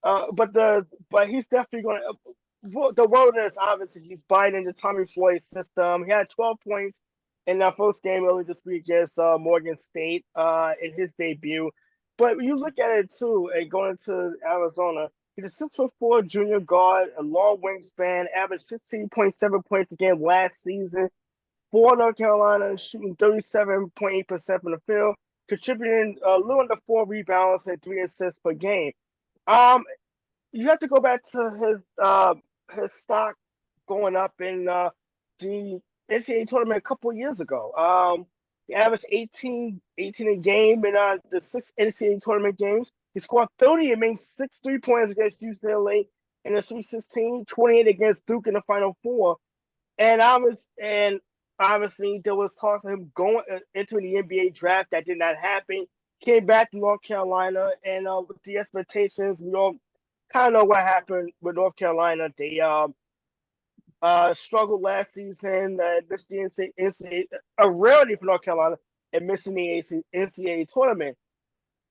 But he's definitely going to. The word is obviously he's buying into Tommy Floyd's system. He had 12 points in that first game earlier this week against Morgan State in his debut. But when you look at it too, and going to Arizona, he's a 6'4" junior guard, a long wingspan, averaged 16.7 points a game last season for North Carolina, shooting 37.8% from the field, contributing a little under 4 rebounds and 3 assists per game. You have to go back to his stock going up in the NCAA tournament a couple of years ago. He averaged 18 a game in the 6 NCAA tournament games. He scored 30 and made 6 3-pointers against UCLA in the Sweet 16, 28 against Duke in the Final Four. And obviously there was talks of him going into the NBA draft. That did not happen. Came back to North Carolina, and with the expectations, we all kind of know what happened with North Carolina. They struggled last season, missed the NCAA, a rarity for North Carolina, and missing the NCAA tournament.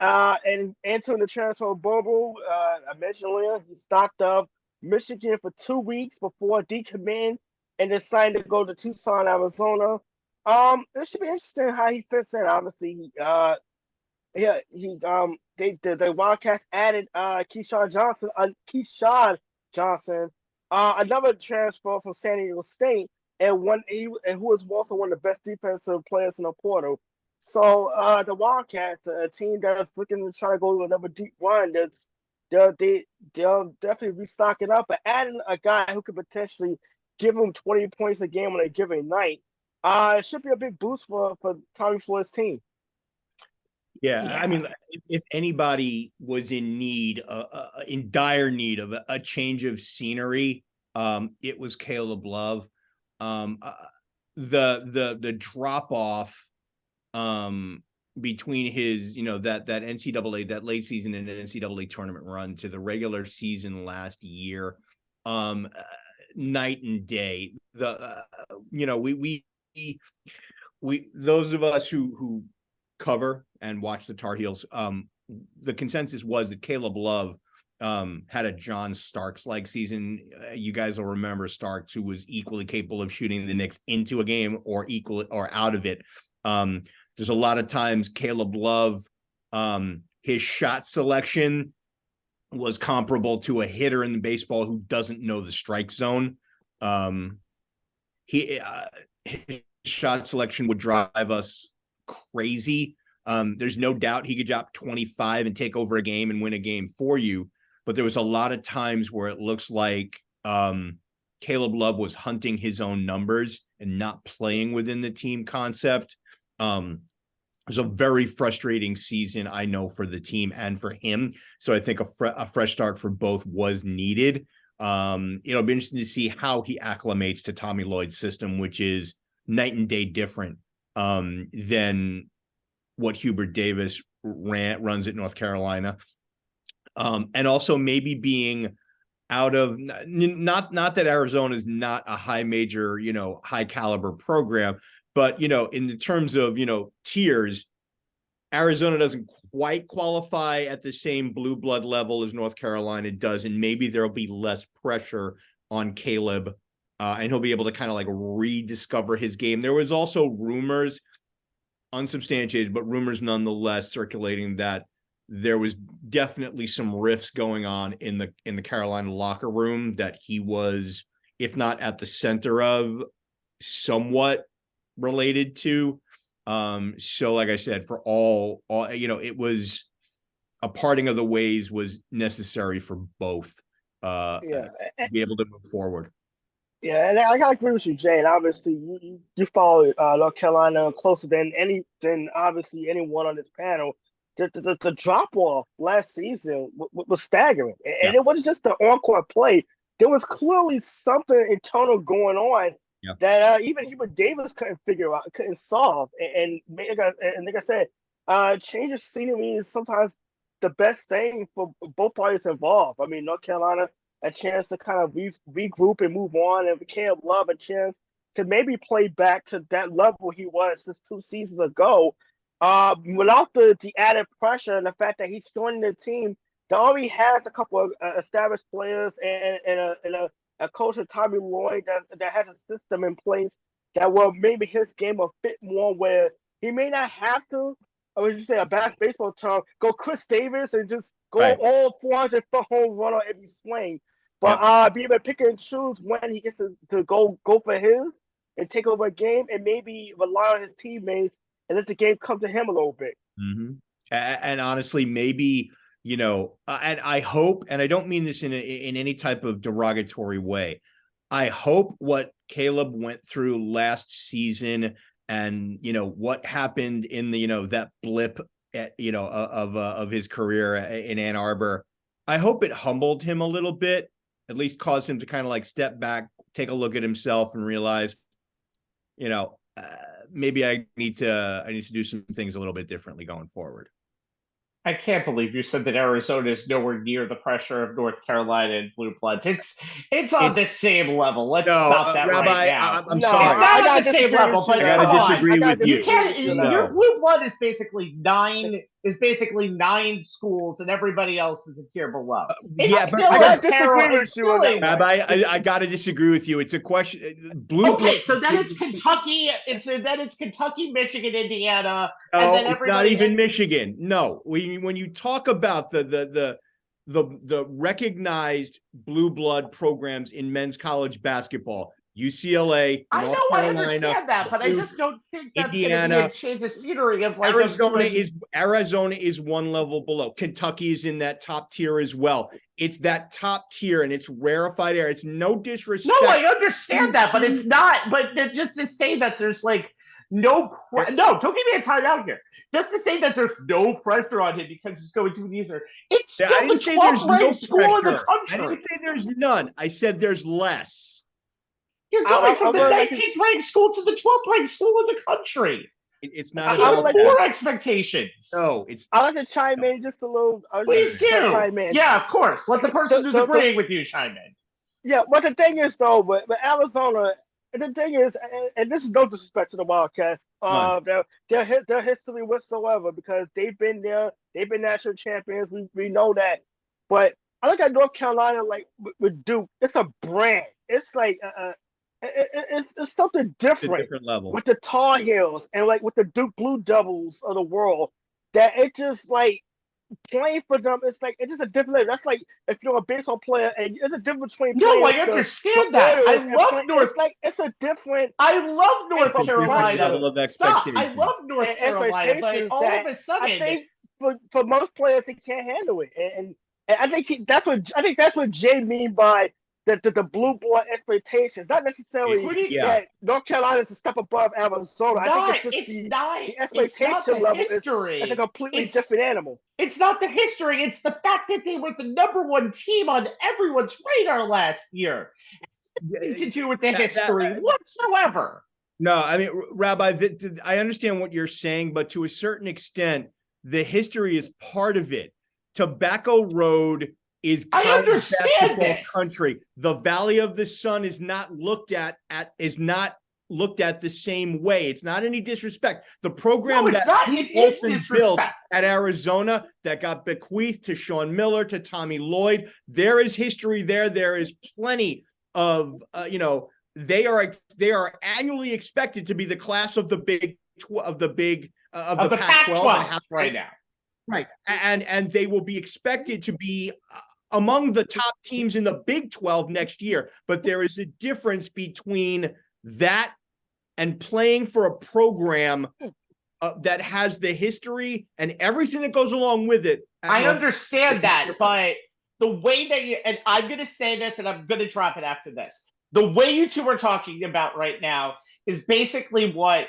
And entering the transfer bubble, I mentioned earlier, he stopped up Michigan for 2 weeks before decommitting and decided to go to Tucson, Arizona. It should be interesting how he fits in. Obviously, the Wildcats added Keyshawn Johnson, another transfer from San Diego State, and who was also one of the best defensive players in the portal. So the Wildcats, a team that's looking to try to go to another deep run, they'll definitely restocking up, but adding a guy who could potentially give them 20 points a game on a given night, it should be a big boost for Tommy Floyd's team. Yeah, I mean, if anybody was in dire need of a change of scenery, it was Caleb Love. The drop off between his, that NCAA, that late season and NCAA tournament run to the regular season last year, night and day. We those of us who cover and watch the Tar Heels, the consensus was that Caleb Love had a John Starks-like season. You guys will remember Starks, who was equally capable of shooting the Knicks into a game or out of it. There's a lot of times Caleb Love, his shot selection was comparable to a hitter in baseball who doesn't know the strike zone. His shot selection would drive us crazy. There's no doubt he could drop 25 and take over a game and win a game for you. But there was a lot of times where it looks like Caleb Love was hunting his own numbers and not playing within the team concept. It was a very frustrating season, I know, for the team and for him. So I think a fresh start for both was needed. It'll be interesting to see how he acclimates to Tommy Lloyd's system, which is night and day different than what Hubert Davis runs at North Carolina. And also maybe being out of, not that Arizona is not a high major, high caliber program, but, in the terms of, tiers, Arizona doesn't quite qualify at the same blue blood level as North Carolina does. And maybe there'll be less pressure on Caleb and he'll be able to kind of like rediscover his game. There was also rumors, unsubstantiated, but rumors nonetheless circulating that there was definitely some rifts going on in the Carolina locker room that he was, if not at the center of, somewhat related to. So like I said, for all, it was a parting of the ways was necessary for both to be able to move forward. Yeah, and I agree with you, Jay. And obviously, you follow North Carolina closer than obviously anyone on this panel. The drop off last season was staggering, and it wasn't just the on-court play. There was clearly something internal going on that even Hubert Davis couldn't solve. And like I said, change of scenery is sometimes the best thing for both parties involved. I mean, North Carolina a chance to kind of regroup and move on, and Caleb Love a chance to maybe play back to that level he was just 2 seasons ago, without the added pressure and the fact that he's joining the team that already has a couple of established players and a coach of Tommy Lloyd that has a system in place that will maybe his game a fit more where he may not have to, or would you say a baseball term, go Chris Davis and just go all 400-foot home run on every swing. But be able to pick and choose when he gets to go for his and take over a game and maybe rely on his teammates and let the game come to him a little bit. Mm-hmm. And honestly, maybe, and I hope, and I don't mean this in any type of derogatory way, I hope what Caleb went through last season and, what happened in the, that blip of his career in Ann Arbor, I hope it humbled him a little bit, at least caused him to kind of like step back, take a look at himself and realize, maybe I need to do some things a little bit differently going forward. I can't believe you said that Arizona is nowhere near the pressure of North Carolina and Blue Bloods. It's on the same level. Let's stop that Rabbi, right now. I'm sorry. It's not on the same level, but I gotta disagree with you. You can't. Your Blue Blood is basically nine schools, and everybody else is a tier below. But I gotta disagree with you on that. Rabbi, I gotta disagree with you. It's a question. So then it's Kentucky. It's Kentucky, Michigan, Indiana, no, and then it's not even Michigan. No, when you talk about the recognized blue blood programs in men's college basketball, UCLA, North Carolina, I understand that, but I just don't think that's Indiana, going to change the scenery of like Arizona is one level below. Kentucky is in that top tier as well. It's that top tier and it's rarefied air. It's no disrespect. No, I understand that, but it's not. But just to say that there's like no, don't give me a timeout here. Just to say that there's no pressure on him because he's going to an easier. It's still I didn't the say there's no school in the pressure. country. I didn't say there's none. I said there's less. You're going from the 19th ranked school to the 12th ranked school in the country. It's not about more expectations. No, it's. I like to chime in just a little. Please do. Yeah, of course. Let the person who's agreeing with you chime in. Yeah, but the thing is, though, with Arizona, the thing is, and this is no disrespect to the Wildcats, their history whatsoever, because they've been there, they've been national champions. We know that. But I look at North Carolina, like with Duke, it's a brand. It's like it's something different. It's a different level with the Tar Heels and like with the Duke Blue Devils of the world. That it just like playing for them. It's just a different level. That's like if you're a baseball player and there's a difference between. No, I understand that. I love North. It's a different. I love North Carolina. Level of expectation. I love North Carolina, but all of a sudden, I think for most players, he can't handle it, and I think that's what Jay mean by the blue blood expectations. Not necessarily that North Carolina is a step above Arizona. I think it's just the expectation level is a completely different animal. It's not the history. It's the fact that they were the number one team on everyone's radar last year. It's nothing to do with the history whatsoever. No, I mean, Rabbi, I understand what you're saying, but to a certain extent, the history is part of it. Tobacco Road is college basketball country. The Valley of the Sun is not looked at the same way. It's not any disrespect. The program that Olsen built at Arizona that got bequeathed to Sean Miller, to Tommy Lloyd, there is history there. There is plenty of they are annually expected to be the class of the Pac-12 right now. Right. And they will be expected to be among the top teams in the Big 12 next year. But there is a difference between that and playing for a program that has the history and everything that goes along with it. I understand that, but the way that and I'm going to say this and I'm going to drop it after this. The way you two are talking about right now is basically what,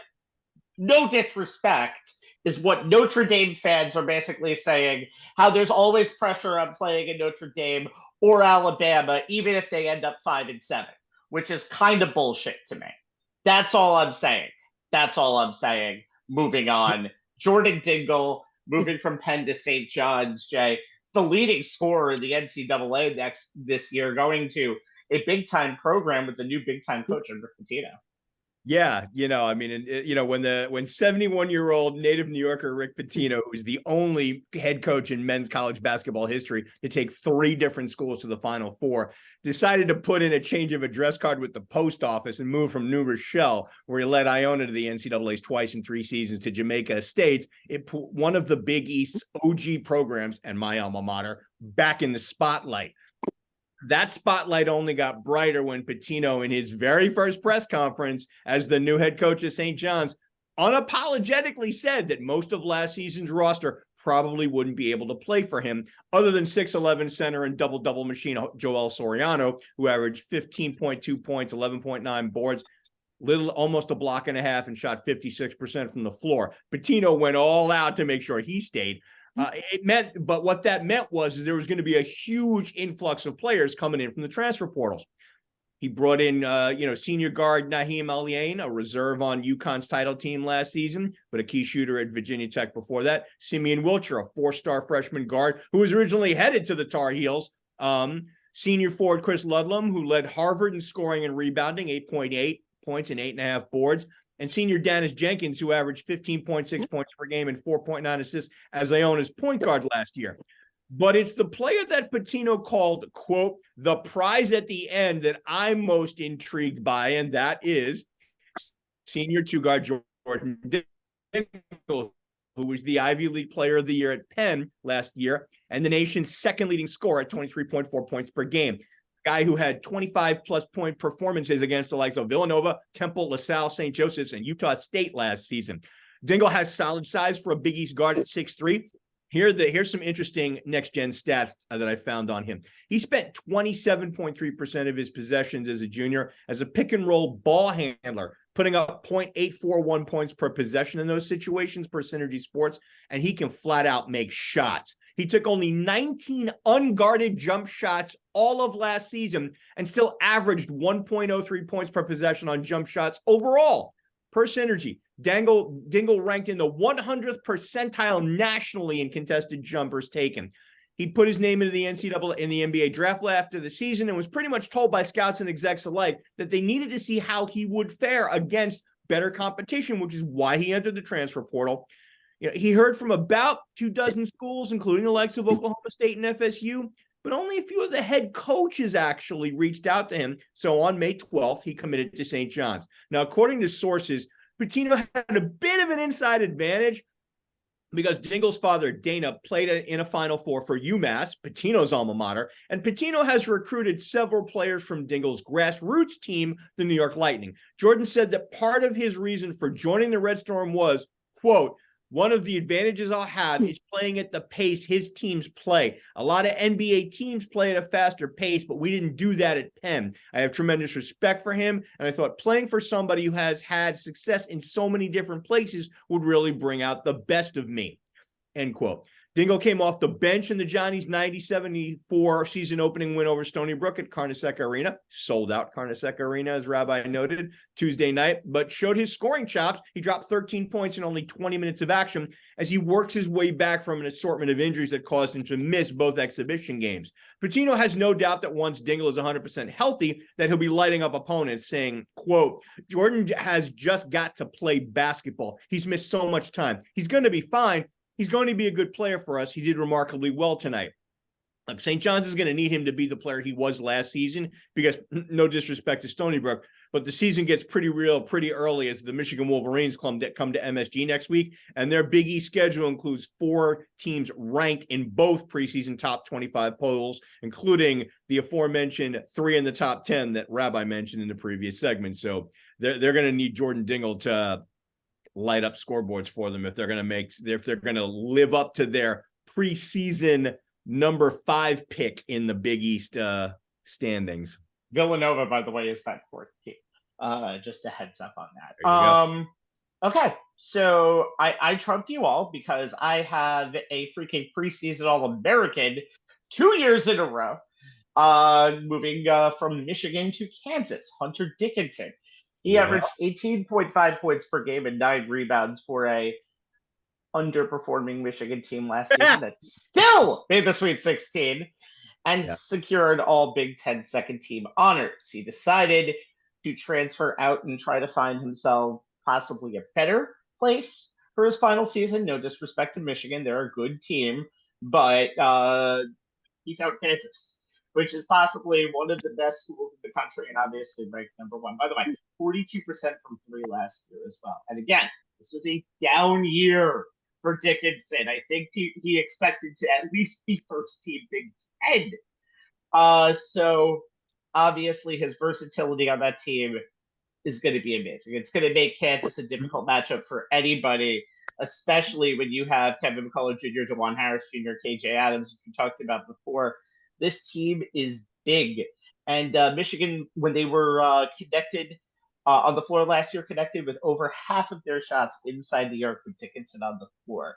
no disrespect, is what Notre Dame fans are basically saying, how there's always pressure on playing in Notre Dame or Alabama, even if they end up 5-7, which is kind of bullshit to me. That's all I'm saying. Moving on. Jordan Dingle, moving from Penn to St. John's, Jay. It's the leading scorer in the NCAA this year, going to a big-time program with the new big-time coach under Pitino. Yeah, I mean, when 71-year-old native New Yorker Rick Pitino, who's the only head coach in men's college basketball history to take 3 different schools to the Final Four, decided to put in a change of address card with the post office and move from New Rochelle, where he led Iona to the NCAAs twice in 3 seasons, to Jamaica Estates. It put one of the Big East's OG programs, and my alma mater, back in the spotlight. That spotlight only got brighter when Pitino, in his very first press conference as the new head coach of St. John's, unapologetically said that most of last season's roster probably wouldn't be able to play for him, other than 6'11" center and double-double machine Joel Soriano, who averaged 15.2 points, 11.9 boards, almost a block and a half, and shot 56% from the floor. Pitino went all out to make sure he stayed. But what that meant was there was going to be a huge influx of players coming in from the transfer portals. He brought in, senior guard Naheem Aliane, a reserve on UConn's title team last season, but a key shooter at Virginia Tech before that. Simeon Wilcher, a 4-star freshman guard who was originally headed to the Tar Heels. Senior forward Chris Ludlam, who led Harvard in scoring and rebounding, 8.8 points and 8.5 boards. And senior Dennis Jenkins, who averaged 15.6 points per game and 4.9 assists as Iona's point guard last year. But it's the player that Pitino called, quote, the prize at the end that I'm most intrigued by, and that is senior 2-guard Jordan Dingle, who was the Ivy League Player of the Year at Penn last year and the nation's second leading scorer at 23.4 points per game. Guy who had 25-plus point performances against the likes of Villanova, Temple, LaSalle, St. Joseph's, and Utah State last season. Dingle has solid size for a Big East guard at 6'3". Here's some interesting next-gen stats that I found on him. He spent 27.3% of his possessions as a junior as a pick-and-roll ball handler, putting up 0.841 points per possession in those situations per Synergy Sports, and he can flat out make shots. He took only 19 unguarded jump shots all of last season and still averaged 1.03 points per possession on jump shots overall per Synergy. Dingle ranked in the 100th percentile nationally in contested jumpers taken. He put his name into the NCAA in the NBA draft after the season and was pretty much told by scouts and execs alike that they needed to see how he would fare against better competition, which is why he entered the transfer portal. He heard from about 24 schools, including the likes of Oklahoma State and FSU, but only a few of the head coaches actually reached out to him. So on May 12th, he committed to St. John's. Now, according to sources, Pitino had a bit of an inside advantage because Dingle's father, Dana, played in a Final Four for UMass, Pitino's alma mater, and Pitino has recruited several players from Dingle's grassroots team, the New York Lightning. Jordan said that part of his reason for joining the Red Storm was, quote, one of the advantages I'll have is playing at the pace his teams play. A lot of NBA teams play at a faster pace, but we didn't do that at Penn. I have tremendous respect for him, and I thought playing for somebody who has had success in so many different places would really bring out the best of me, end quote. Dingle came off the bench in the Johnnies' 90-74 season opening win over Stony Brook at Carnesecca Arena. Sold out Carnesecca Arena, as Rabbi noted, Tuesday night, but showed his scoring chops. He dropped 13 points in only 20 minutes of action as he works his way back from an assortment of injuries that caused him to miss both exhibition games. Pitino has no doubt that once Dingle is 100% healthy, that he'll be lighting up opponents, saying, quote, Jordan has just got to play basketball. He's missed so much time. He's going to be fine. He's going to be a good player for us. He did remarkably well tonight. St. John's is going to need him to be the player he was last season because, no disrespect to Stony Brook, but the season gets pretty real pretty early as the Michigan Wolverines come to MSG next week, and their Big East schedule includes 4 teams ranked in both preseason top 25 polls, including the aforementioned 3 in the top 10 that Rabbi mentioned in the previous segment. So they're going to need Jordan Dingle to light up scoreboards for them if they're going to live up to their preseason number 5 pick in the Big East standings. Villanova, by the way, is that 4th team. Just a heads up on that. Okay, so I trumped you all because I have a freaking preseason All-American 2 years in a row, moving from Michigan to Kansas, Hunter Dickinson. He averaged 18.5 points per game and 9 rebounds for a underperforming Michigan team last season that still made the Sweet 16 and secured all Big Ten second team honors. He decided to transfer out and try to find himself possibly a better place for his final season. No disrespect to Michigan. They're a good team, but he found Kansas, which is possibly one of the best schools in the country and obviously ranked #1. By the way, 42% from three last year as well. And again, this was a down year for Dickinson. I think he expected to at least be first team Big Ten. So obviously his versatility on that team is going to be amazing. It's going to make Kansas a difficult matchup for anybody, especially when you have Kevin McCullough Jr., Juwan Harris Jr., KJ Adams, which we talked about before. This team is big. And Michigan, when they were connected on the floor last year, connected with over half of their shots inside the arc with Dickinson on the floor.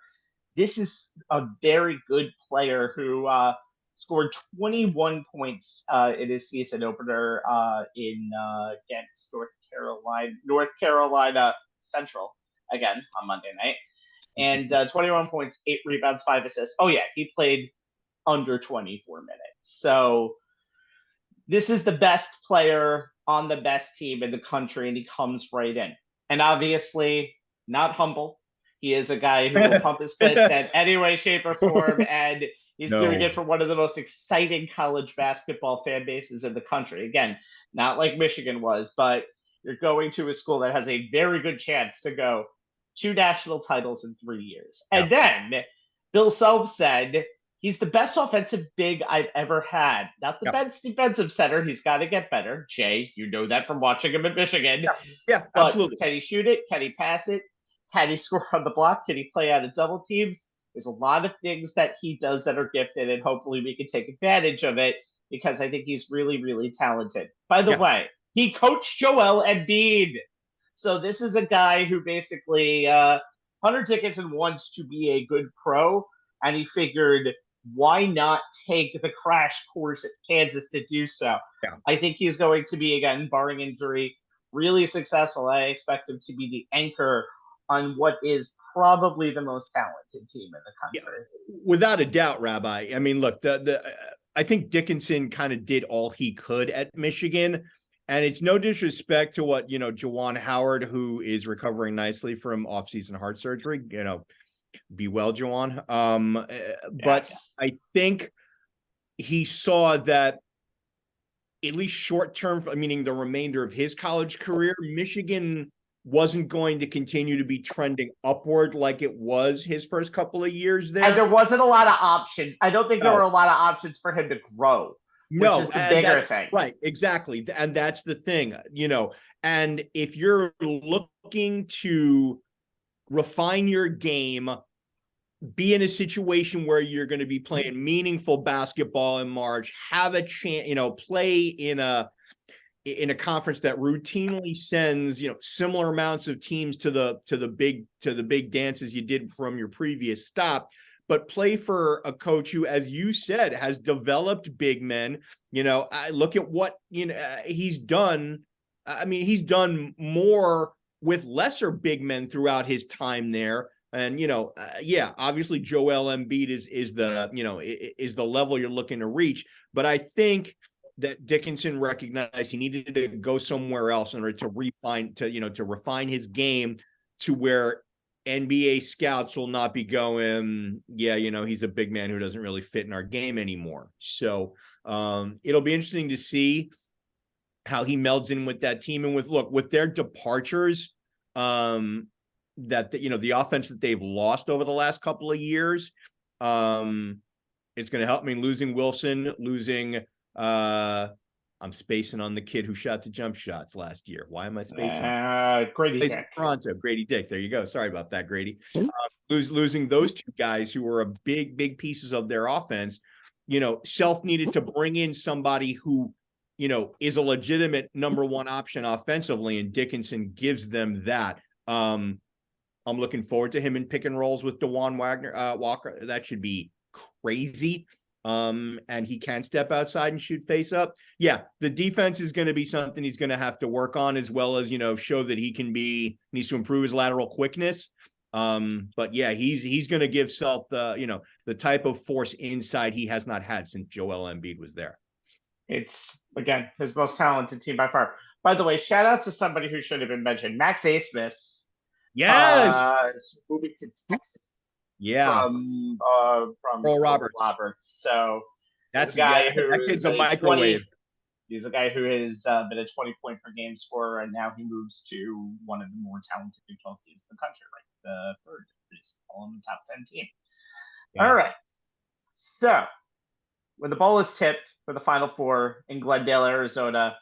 This is a very good player who scored 21 points in his season opener against North Carolina Central, again, on Monday night. And 21 points, 8 rebounds, 5 assists. Oh, yeah, he played under 24 minutes. So this is the best player on the best team in the country, and he comes right in. And obviously, not humble. He is a guy who will pump his fist in any way, shape, or form, and he's doing it for one of the most exciting college basketball fan bases in the country. Again, not like Michigan was, but you're going to a school that has a very good chance to go 2 national titles in 3 years. And then Bill Self said he's the best offensive big I've ever had. Not the best defensive center. He's got to get better. Jay, you know that from watching him at Michigan. Yeah, but absolutely. Can he shoot it? Can he pass it? Can he score on the block? Can he play out of double teams? There's a lot of things that he does that are gifted, and hopefully we can take advantage of it because I think he's really, really talented. By the way, he coached Joel Embiid. So this is a guy who basically Hunter Dickinson wants to be a good pro, and he figured, why not take the crash course at Kansas to do so? Yeah. I think he's going to be, again, barring injury, really successful. I expect him to be the anchor on what is probably the most talented team in the country. Yeah, without a doubt, Rabbi. I mean, look, I think Dickinson kind of did all he could at Michigan. And it's no disrespect to what, Juwan Howard, who is recovering nicely from off-season heart surgery, be well, Juwan. But I think he saw that at least short-term, meaning the remainder of his college career, Michigan wasn't going to continue to be trending upward like it was his first couple of years there. And there wasn't a lot of options. I don't think there were a lot of options for him to grow. No, which is the bigger thing. Right, exactly. And that's the thing, and if you're looking to refine your game, be in a situation where you're going to be playing meaningful basketball in March, have a chance, play in a conference that routinely sends, similar amounts of teams to the big dances you did from your previous stop, but play for a coach who, as you said, has developed big men. I look at what he's done. I mean, he's done more with lesser big men throughout his time there. And obviously Joel Embiid is the level you're looking to reach. But I think that Dickinson recognized he needed to go somewhere else in order to refine his game to where NBA scouts will not be going, he's a big man who doesn't really fit in our game anymore. So it'll be interesting to see how he melds in with that team. And with their departures, that the offense that they've lost over the last couple of years, it's going to help me. Losing Wilson, losing I'm spacing on the kid who shot the jump shots last year. Why am I spacing? Grady Dick. Toronto, Grady Dick. There you go. Sorry about that, Grady. Losing those two guys who were big pieces of their offense. Self needed to bring in somebody who, is a legitimate number one option offensively, and Dickinson gives them that. I'm looking forward to him in pick and rolls with DeJuan Walker. That should be crazy. And he can step outside and shoot face up. Yeah, the defense is going to be something he's going to have to work on, as well as, show that needs to improve his lateral quickness. But yeah, he's going to give Self the type of force inside he has not had since Joel Embiid was there. It's, again, his most talented team by far. By the way, shout out to somebody who should have been mentioned, Max Asmus. Yes. Is moving to Texas. Yeah. From Earl Roberts. So That's a guy that kid's a microwave. He's a guy who has been a 20-point per game scorer, and now he moves to one of the more talented Big 12 teams in the country, right? The third, he's all in the top 10 team. Yeah. All right. So when the ball is tipped for the Final Four in Glendale, Arizona,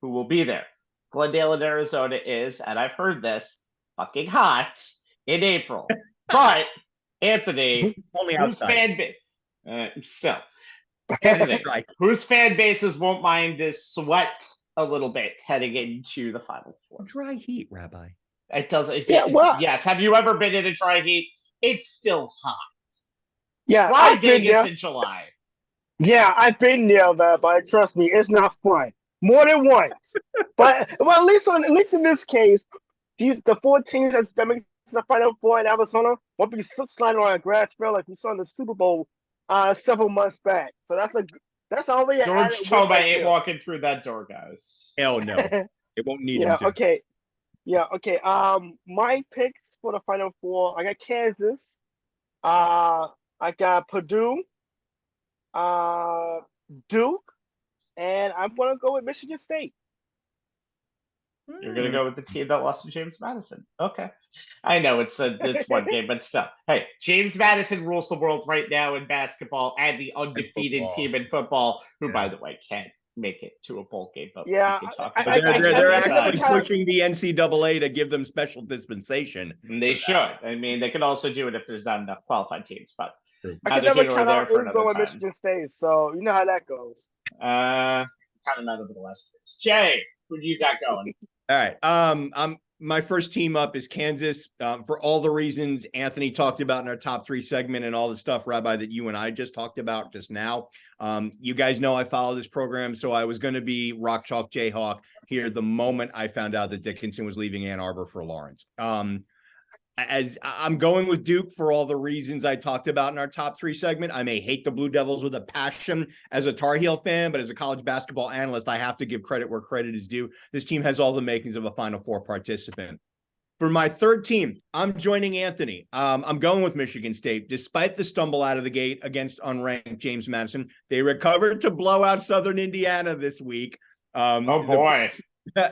who will be there? Glendale, Arizona is, and I've heard this, fucking hot in April. But Anthony, only outside. Fan base, still, Anthony, right. Whose fan bases won't mind this sweat a little bit heading into the Final Four? Dry heat, Rabbi. It doesn't. Yes. Have you ever been in a dry heat? It's still hot. Yeah, I've been there in July. Yeah, I've been there, but trust me, it's not fun. More than once. but at least in this case, the 4 teams that makes the Final Four in Arizona won't be sliding on a grass field like we saw in the Super Bowl several months back. So that's already George Toma ain't walking through that door, guys. Hell no. It won't need him to. Okay. Yeah, okay. My picks for the Final Four, I got Kansas. I got Purdue, Duke, and I'm gonna go with Michigan State. You're gonna go with the team that lost to James Madison. Okay, I know it's one game, but still. Hey, James Madison rules the world right now in basketball, and the undefeated team in football, who, by the way, can't make it to a bowl game. But yeah, they're actually pushing the NCAA to give them special dispensation. And they should. I mean, they can also do it if there's not enough qualified teams. But I can never count out Arizona, Michigan State, so you know how that goes. Kind of not over the last years. Jay, who do you got going? All right. My first team up is Kansas for all the reasons Anthony talked about in our top 3 segment and all the stuff, Rabbi, that you and I just talked about just now. You guys know I follow this program, so I was going to be Rock Chalk Jayhawk here the moment I found out that Dickinson was leaving Ann Arbor for Lawrence. As I'm going with Duke for all the reasons I talked about in our top 3 segment. I may hate the Blue Devils with a passion as a Tar Heel fan, but as a college basketball analyst, I have to give credit where credit is due. This team has all the makings of a Final Four participant. For my third team, I'm joining Anthony. I'm going with Michigan State. Despite the stumble out of the gate against unranked James Madison, they recovered to blow out Southern Indiana this week. Oh, boy.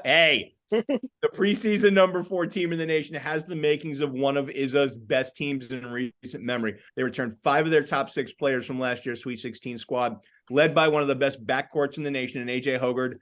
Hey. The preseason number 4 team in the nation has the makings of one of ISA's best teams in recent memory. They returned 5 of their top 6 players from last year's Sweet 16 squad, led by one of the best backcourts in the nation, in AJ Hoggard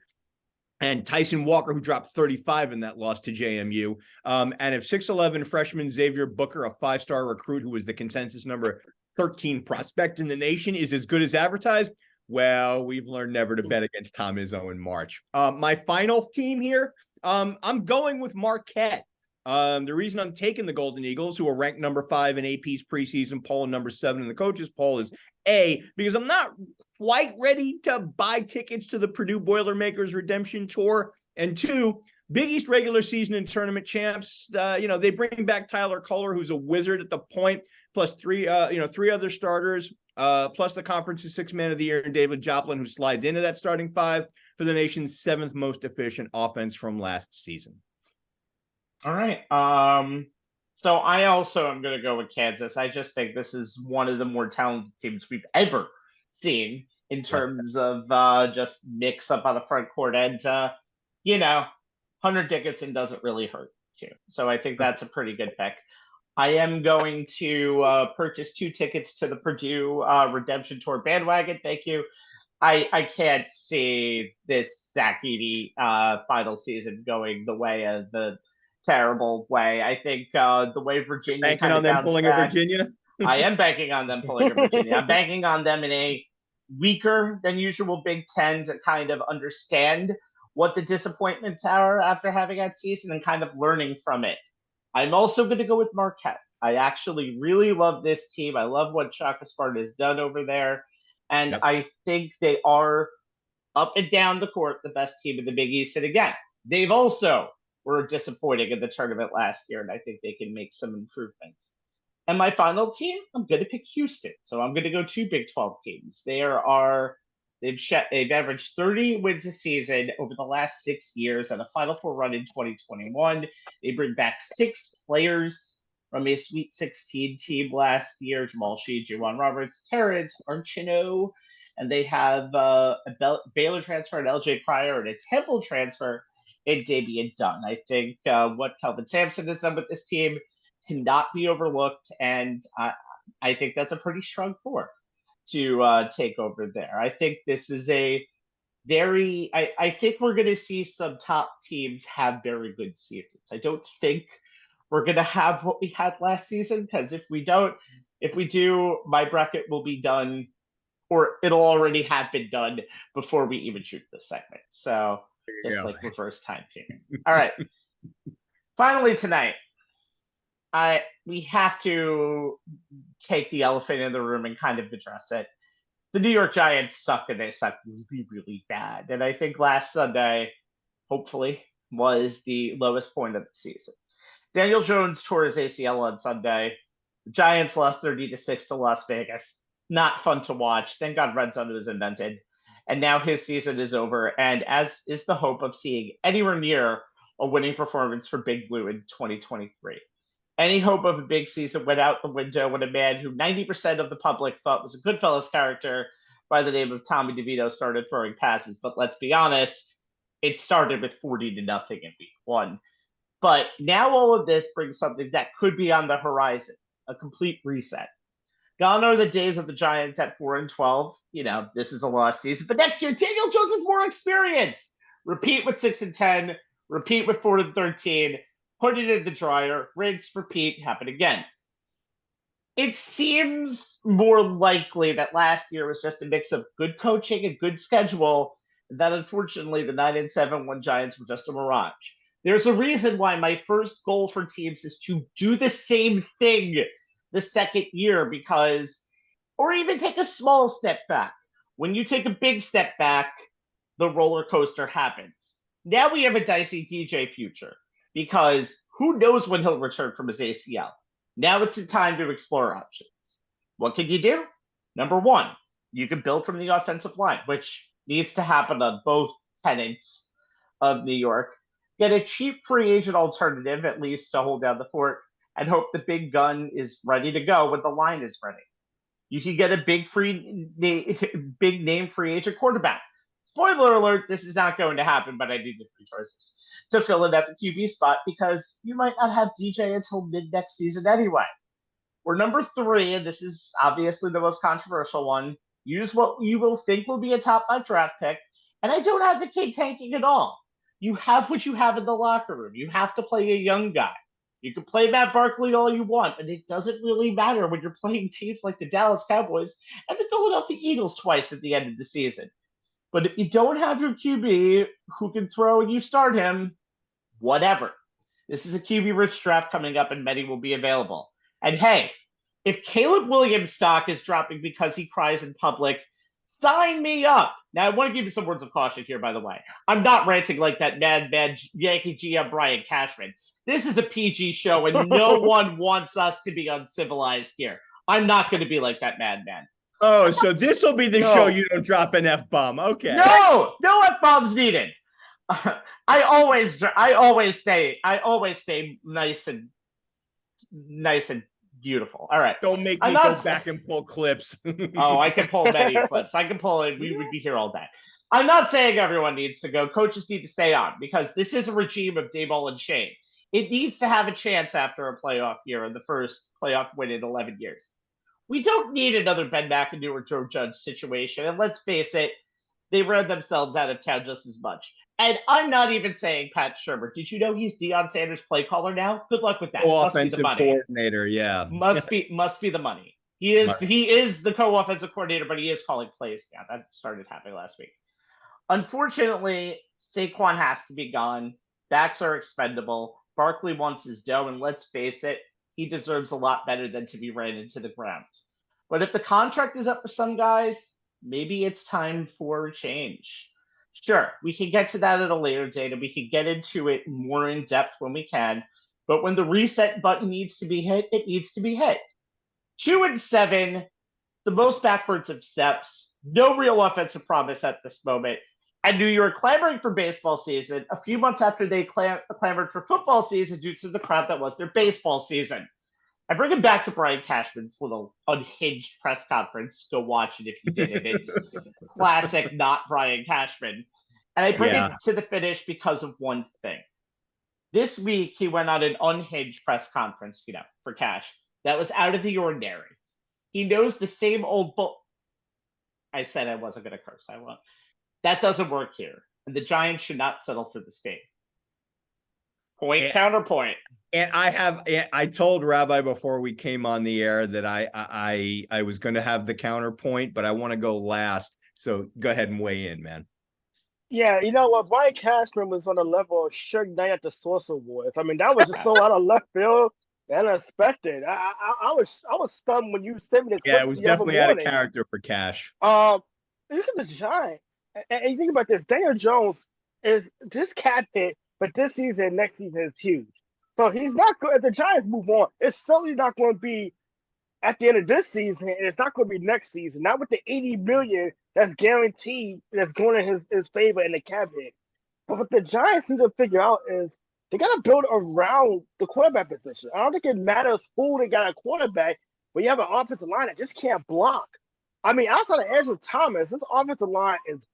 and Tyson Walker, who dropped 35 in that loss to JMU. And if 6'11" freshman Xavier Booker, a 5-star recruit who was the consensus number 13 prospect in the nation, is as good as advertised, well, we've learned never to bet against Tom Izzo in March. My final team here, I'm going with Marquette. The reason I'm taking the Golden Eagles, who are ranked number 5 in AP's preseason poll and number 7 in the coaches poll, is A, because I'm not quite ready to buy tickets to the Purdue Boilermakers Redemption Tour, and 2, Big East regular season and tournament champs. They bring back Tyler Kohler, who's a wizard at the point, plus 3 other starters, plus the conference's 6th man of the year, and David Joplin, who slides into that starting 5 for the nation's 7th most efficient offense from last season. All right. So I also am going to go with Kansas. I just think this is one of the more talented teams we've ever seen in terms of just mix up on the front court. And, Hunter Dickinson doesn't really hurt, too. So I think that's a pretty good pick. I am going to purchase 2 tickets to the Purdue Redemption Tour bandwagon. Thank you. I can't see this Zach Edey final season going the way of the terrible way. I think the way Virginia banking on them pulling a Virginia. I am banking on them pulling a Virginia. I'm banking on them in a weaker than usual Big Ten to kind of understand what the disappointments are after having that season and kind of learning from it. I'm also going to go with Marquette. I actually really love this team. I love what Shaka Smart has done over there. And I think they are up and down the court the best team in the Big East. And again, they've also were disappointing in the tournament last year, and I think they can make some improvements. And my final team, I'm going to pick Houston. So I'm going to go 2 Big 12 teams. There are They've averaged 30 wins a season over the last 6 years and a Final Four run in 2021. They bring back 6 players from a Sweet 16 team last year: Jamal Sheed, Juwan Roberts, Terrence Archino, and they have a Baylor transfer and LJ Pryor and a Temple transfer in Damian Dunn. I think what Kelvin Sampson has done with this team cannot be overlooked, and I think that's a pretty strong four to take over there. I think this is a I think we're going to see some top teams have very good seasons. I don't think we're going to have what we had last season, because if we do, my bracket will be done, or it'll already have been done before we even shoot this segment. So just like reverse time teaming. All right. Finally tonight, we have to take the elephant in the room and kind of address it. The New York Giants suck, and they suck really, really bad. And I think last Sunday, hopefully, was the lowest point of the season. Daniel Jones tore his ACL on Sunday. The Giants lost 30-6 to Las Vegas. Not fun to watch. Thank God red zone was invented. And now his season is over, and as is the hope of seeing anywhere near a winning performance for Big Blue in 2023. Any hope of a big season went out the window when a man who 90% of the public thought was a Goodfellas character by the name of Tommy DeVito started throwing passes. But let's be honest, it started with 40-0 in week 1. But now all of this brings something that could be on the horizon, a complete reset. Gone are the days of the Giants at 4-12. This is a lost season. But next year, Daniel Jones has more experience. Repeat with 6-10. Repeat with 4-13. Put it in the dryer. Rinse, repeat, happen again. It seems more likely that last year was just a mix of good coaching and good schedule, that unfortunately the 9-7 Giants were just a mirage. There's a reason why my first goal for teams is to do the same thing the second year, or even take a small step back. When you take a big step back, the roller coaster happens. Now we have a dicey DJ future, because who knows when he'll return from his ACL. Now it's the time to explore options. What can you do? Number one, you can build from the offensive line, which needs to happen on both tenants of New York. Get a cheap free agent alternative, at least to hold down the fort, and hope the big gun is ready to go when the line is ready. You can get a big name free agent quarterback. Spoiler alert, this is not going to happen, but I need the 3 choices to fill in at the QB spot, because you might not have DJ until mid-next season anyway. Or number 3, and this is obviously the most controversial one, use what you will think will be a top 5 draft pick, and I don't advocate tanking at all. You have what you have in the locker room. You have to play a young guy. You can play Matt Barkley all you want, and it doesn't really matter when you're playing teams like the Dallas Cowboys and the Philadelphia Eagles twice at the end of the season. But if you don't have your QB who can throw and you start him, whatever. This is a QB-rich draft coming up, and many will be available. And hey, if Caleb Williams' stock is dropping because he cries in public, sign me up. Now, I want to give you some words of caution here, by the way. I'm not ranting like that mad Yankee GM Brian Cashman. This is a PG show, and no one wants us to be uncivilized here. I'm not going to be like that madman. Oh, so this will be the show you don't drop an F-bomb. Okay. No F-bombs needed. I always stay nice and beautiful. All right. Don't make me go back and pull clips. Oh, I can pull many clips. I can pull it. We would be here all day. I'm not saying everyone needs to go. Coaches need to stay on, because this is a regime of Daboll and Shane. It needs to have a chance after a playoff year and the first playoff win in 11 years. We don't need another Ben McAdoo or Joe Judge situation. And let's face it, they ran themselves out of town just as much. And I'm not even saying Pat Shurmur. Did you know he's Deion Sanders' play caller now? Good luck with that. Offensive coordinator, yeah. Must be the money. He is the co-offensive coordinator, but he is calling plays now. That started happening last week. Unfortunately, Saquon has to be gone. Backs are expendable. Barkley wants his dough, and let's face it, he deserves a lot better than to be ran into the ground. But if the contract is up for some guys, maybe it's time for a change. Sure, we can get to that at a later date, and we can get into it more in depth when we can. But when the reset button needs to be hit, it needs to be hit. 2-7, the most backwards of steps. No real offensive promise at this moment. I knew you were clamoring for baseball season a few months after they clamored for football season due to the crap that was their baseball season. I bring it back to Brian Cashman's little unhinged press conference. Go watch it if you didn't. It's classic, not Brian Cashman. And I bring it to the finish because of one thing. This week, he went on an unhinged press conference, for Cash. That was out of the ordinary. He knows the same old I said I wasn't going to curse. I won't. That doesn't work here. And the Giants should not settle for this game. Counterpoint. And I told Rabbi before we came on the air that I was going to have the counterpoint, but I want to go last. So go ahead and weigh in, man. Yeah, you know what? Brian Cashman was on the level of Suge Knight at the Source Awards. I mean, that was just so out of left field and unexpected. I was stunned when you sent me this. Yeah, it was definitely out of character for Cash. Look at the Giants. And you think about this. Daniel Jones is this cap hit, but this season, next season is huge. So he's not good. If the Giants move on, it's certainly not going to be at the end of this season, and it's not going to be next season. Not with the $80 million that's guaranteed, that's going in his favor in the cap hit. But what the Giants need to figure out is they got to build around the quarterback position. I don't think it matters who they got a quarterback, but you have an offensive line that just can't block. I mean, outside of Andrew Thomas, this offensive line is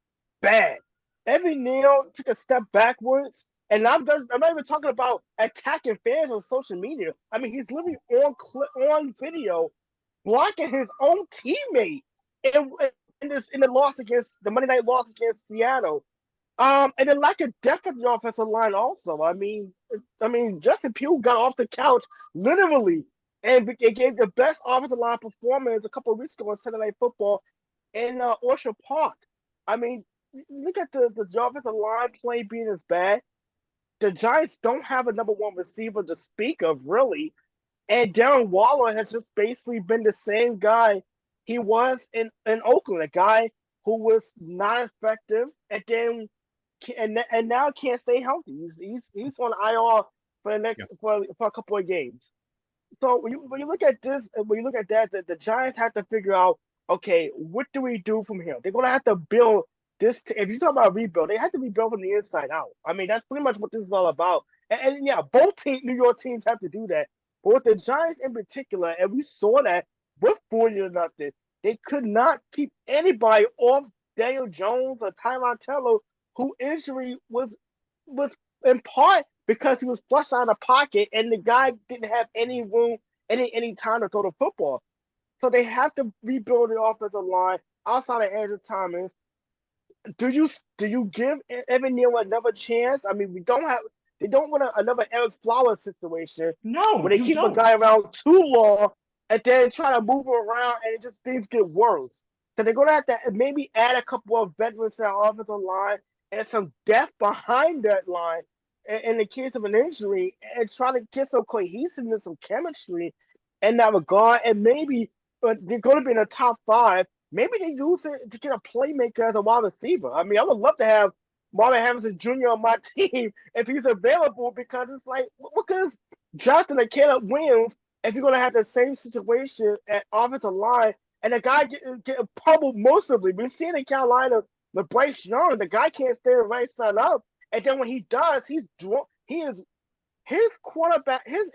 bad. Evan Neal took a step backwards. And I'm not even talking about attacking fans on social media. I mean, he's literally on video blocking his own teammate in the loss against the Monday night loss against Seattle. And then lack of depth at the offensive line also. I mean, Justin Pugh got off the couch literally and it gave the best offensive line performance a couple of weeks ago on Sunday Night Football in Orchard Park. I mean, look at the offensive line play being as bad. The Giants don't have a number one receiver to speak of, really. And Darren Waller has just basically been the same guy he was in Oakland, a guy who was not effective and now can't stay healthy. He's on IR for the next for a couple of games. So when you look at this, when you look at that, the Giants have to figure out, okay, what do we do from here? They're gonna have to build. If you talk about rebuild, they have to rebuild from the inside out. I mean, that's pretty much what this is all about. And yeah, both New York teams have to do that. But with the Giants in particular, and we saw that with 40-0, they could not keep anybody off Daniel Jones or Tyron Taylor, who injury was in part because he was flushed out of the pocket and the guy didn't have any room, any time to throw the football. So they have to rebuild the offensive line outside of Andrew Thomas. Do you give Evan Neal another chance? I mean, they don't want another Eric Flowers situation. No, where they keep a guy around too long and then try to move him around and things get worse. So they're gonna have to maybe add a couple of veterans to our offensive line and some depth behind that line in the case of an injury and try to get some cohesiveness, some chemistry in that regard. And maybe they're going to be in the top 5. Maybe they use it to get a playmaker as a wide receiver. I mean, I would love to have Marvin Harrison Jr. on my team if he's available, because it's like, because Justin and Caleb Williams, if you're going to have the same situation at offensive line, and the guy get pummeled mostly. We've seen in Carolina with Bryce Young, the guy can't stay right side up. And then when he does, his quarterback, his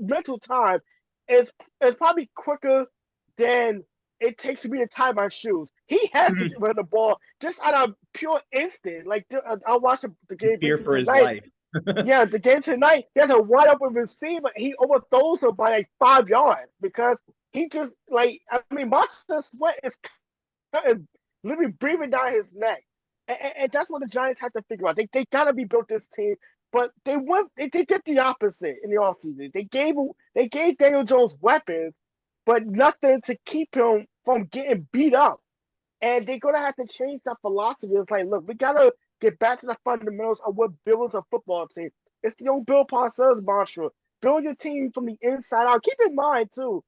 mental time is probably quicker than it takes me to tie my shoes. He has to get rid of the ball just out of pure instinct. Like, I watched the game. Fear for his life. Yeah, the game tonight, he has a wide open receiver. He overthrows him by like 5 yards because he just, like, I mean, Monster Sweat is literally breathing down his neck. And that's what the Giants have to figure out. They got to rebuild this team. But they did the opposite in the offseason. They gave Daniel Jones weapons, but nothing to keep him from getting beat up. And they're going to have to change that philosophy. It's like, look, we got to get back to the fundamentals of what builds a football team. It's the old Bill Parcells mantra. Build your team from the inside out. Keep in mind, too,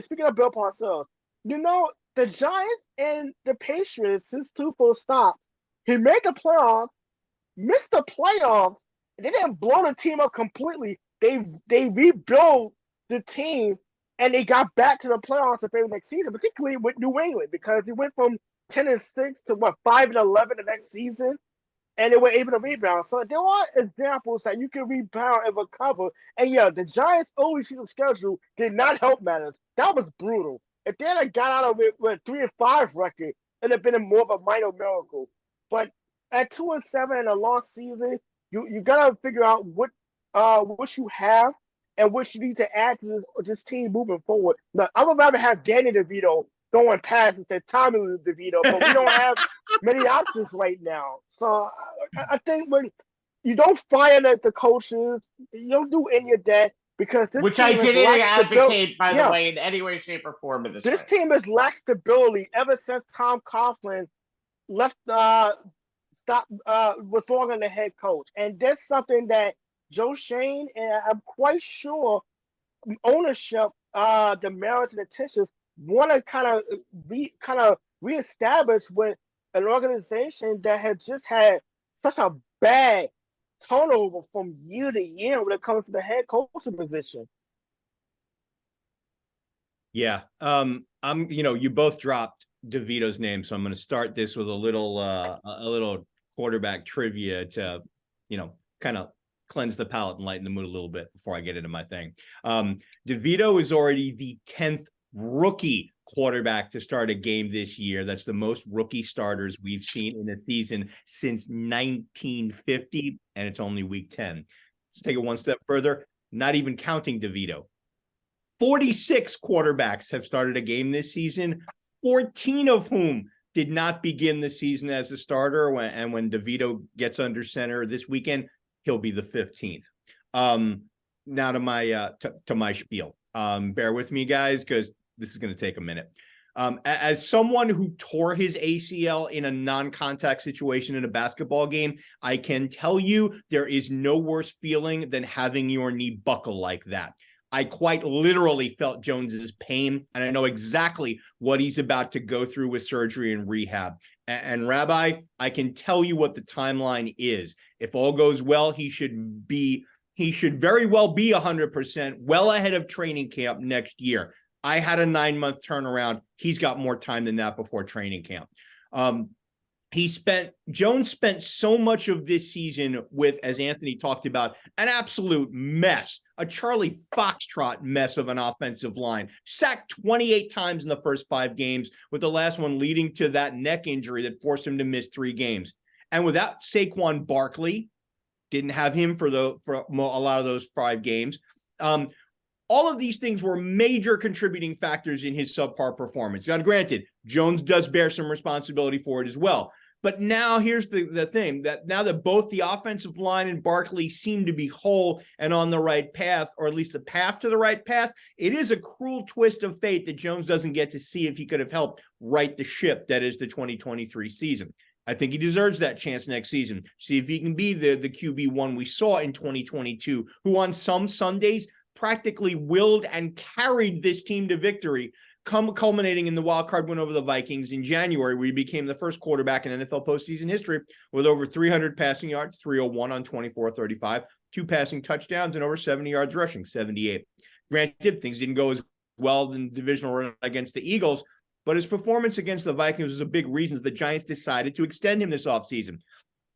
speaking of Bill Parcells, the Giants and the Patriots, his 2 full stops, he made the playoffs, missed the playoffs, and they didn't blow the team up completely. They rebuilt the team and they got back to the playoffs the very next season, particularly with New England, because it went from 10-6 to 5-11 the next season, and they were able to rebound. So there are examples that you can rebound and recover. And yeah, the Giants' early season schedule did not help matters. That was brutal. If they had got out of it with a 3-5 record, it'd have been more of a minor miracle. But at 2-7 in a lost season, you gotta figure out what you have and what you need to add to this team moving forward. Now, I would rather have Danny DeVito throwing passes than Tommy DeVito, but we don't have many options right now. So I think when you don't fire the coaches, you don't do any of that, because this which team I didn't advocate, by yeah. the way, in any way, shape, or form of this team has lacked stability ever since Tom Coughlin left. Was longer the head coach, and that's something that Joe Shane and I'm quite sure ownership, the merits and the Tishers want to kind of reestablish with an organization that had just had such a bad turnover from year to year when it comes to the head coaching position. Yeah. You both dropped DeVito's name, so I'm going to start this with a little quarterback trivia to, kind of cleanse the palate and lighten the mood a little bit before I get into my thing. DeVito is already the 10th rookie quarterback to start a game this year. That's the most rookie starters we've seen in a season since 1950, and it's only week 10. Let's take it one step further, not even counting DeVito. 46 quarterbacks have started a game this season, 14 of whom did not begin the season as a starter. When DeVito gets under center this weekend, he'll be the 15th. Now to my spiel. Bear with me, guys, because this is going to take a minute. As someone who tore his ACL in a non-contact situation in a basketball game, I can tell you there is no worse feeling than having your knee buckle like that. I quite literally felt Jones's pain, and I know exactly what he's about to go through with surgery and rehab. And Rabbi, I can tell you what the timeline is. If all goes well, he should very well be 100%, well ahead of training camp next year. I had a 9-month turnaround. He's got more time than that before training camp. Jones spent so much of this season with, as Anthony talked about, an absolute mess, a Charlie Foxtrot mess of an offensive line, sacked 28 times in the first 5 games, with the last one leading to that neck injury that forced him to miss 3 games. And without Saquon Barkley, didn't have him for a lot of those 5 games. All of these things were major contributing factors in his subpar performance. Now, granted, Jones does bear some responsibility for it as well. But now here's the thing, that now that both the offensive line and Barkley seem to be whole and on the right path, or at least a path to the right path, it is a cruel twist of fate that Jones doesn't get to see if he could have helped right the ship that is the 2023 season. I think he deserves that chance next season. See if he can be the QB1 we saw in 2022, who on some Sundays practically willed and carried this team to victory, culminating in the wild card win over the Vikings in January, where he became the first quarterback in NFL postseason history with over 300 passing yards, 301 on 24-35, 2 passing touchdowns, and over 70 yards rushing, 78. Granted, things didn't go as well in the divisional run against the Eagles, but his performance against the Vikings was a big reason that the Giants decided to extend him this offseason.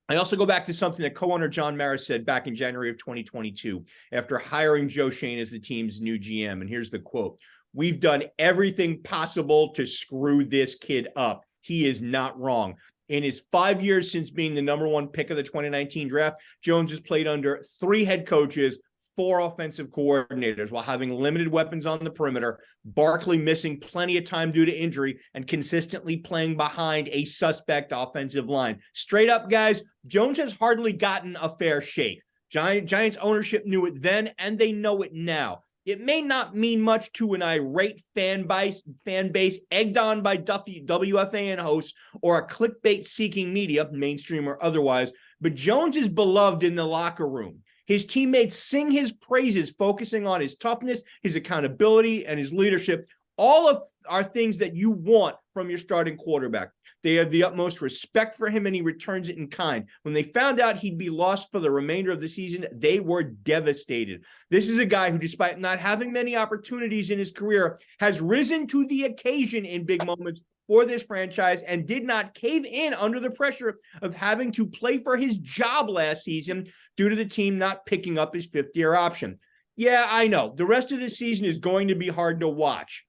I also go back to something that co-owner John Maris said back in January of 2022 after hiring Joe Shane as the team's new GM. And here's the quote: "We've done everything possible to screw this kid up. He is not wrong." In his 5 years since being the number 1 pick of the 2019 draft, Jones has played under 3 head coaches, 4 offensive coordinators, while having limited weapons on the perimeter, Barkley missing plenty of time due to injury, and consistently playing behind a suspect offensive line. Straight up, guys, Jones has hardly gotten a fair shake. Giants ownership knew it then, and they know it now. It may not mean much to an irate fan base egged on by WFAN hosts or a clickbait-seeking media, mainstream or otherwise, but Jones is beloved in the locker room. His teammates sing his praises, focusing on his toughness, his accountability, and his leadership, All are things that you want from your starting quarterback. They have the utmost respect for him, and he returns it in kind. When they found out he'd be lost for the remainder of the season, they were devastated. This is a guy who, despite not having many opportunities in his career, has risen to the occasion in big moments for this franchise and did not cave in under the pressure of having to play for his job last season due to the team not picking up his fifth-year option. Yeah, I know. The rest of this season is going to be hard to watch.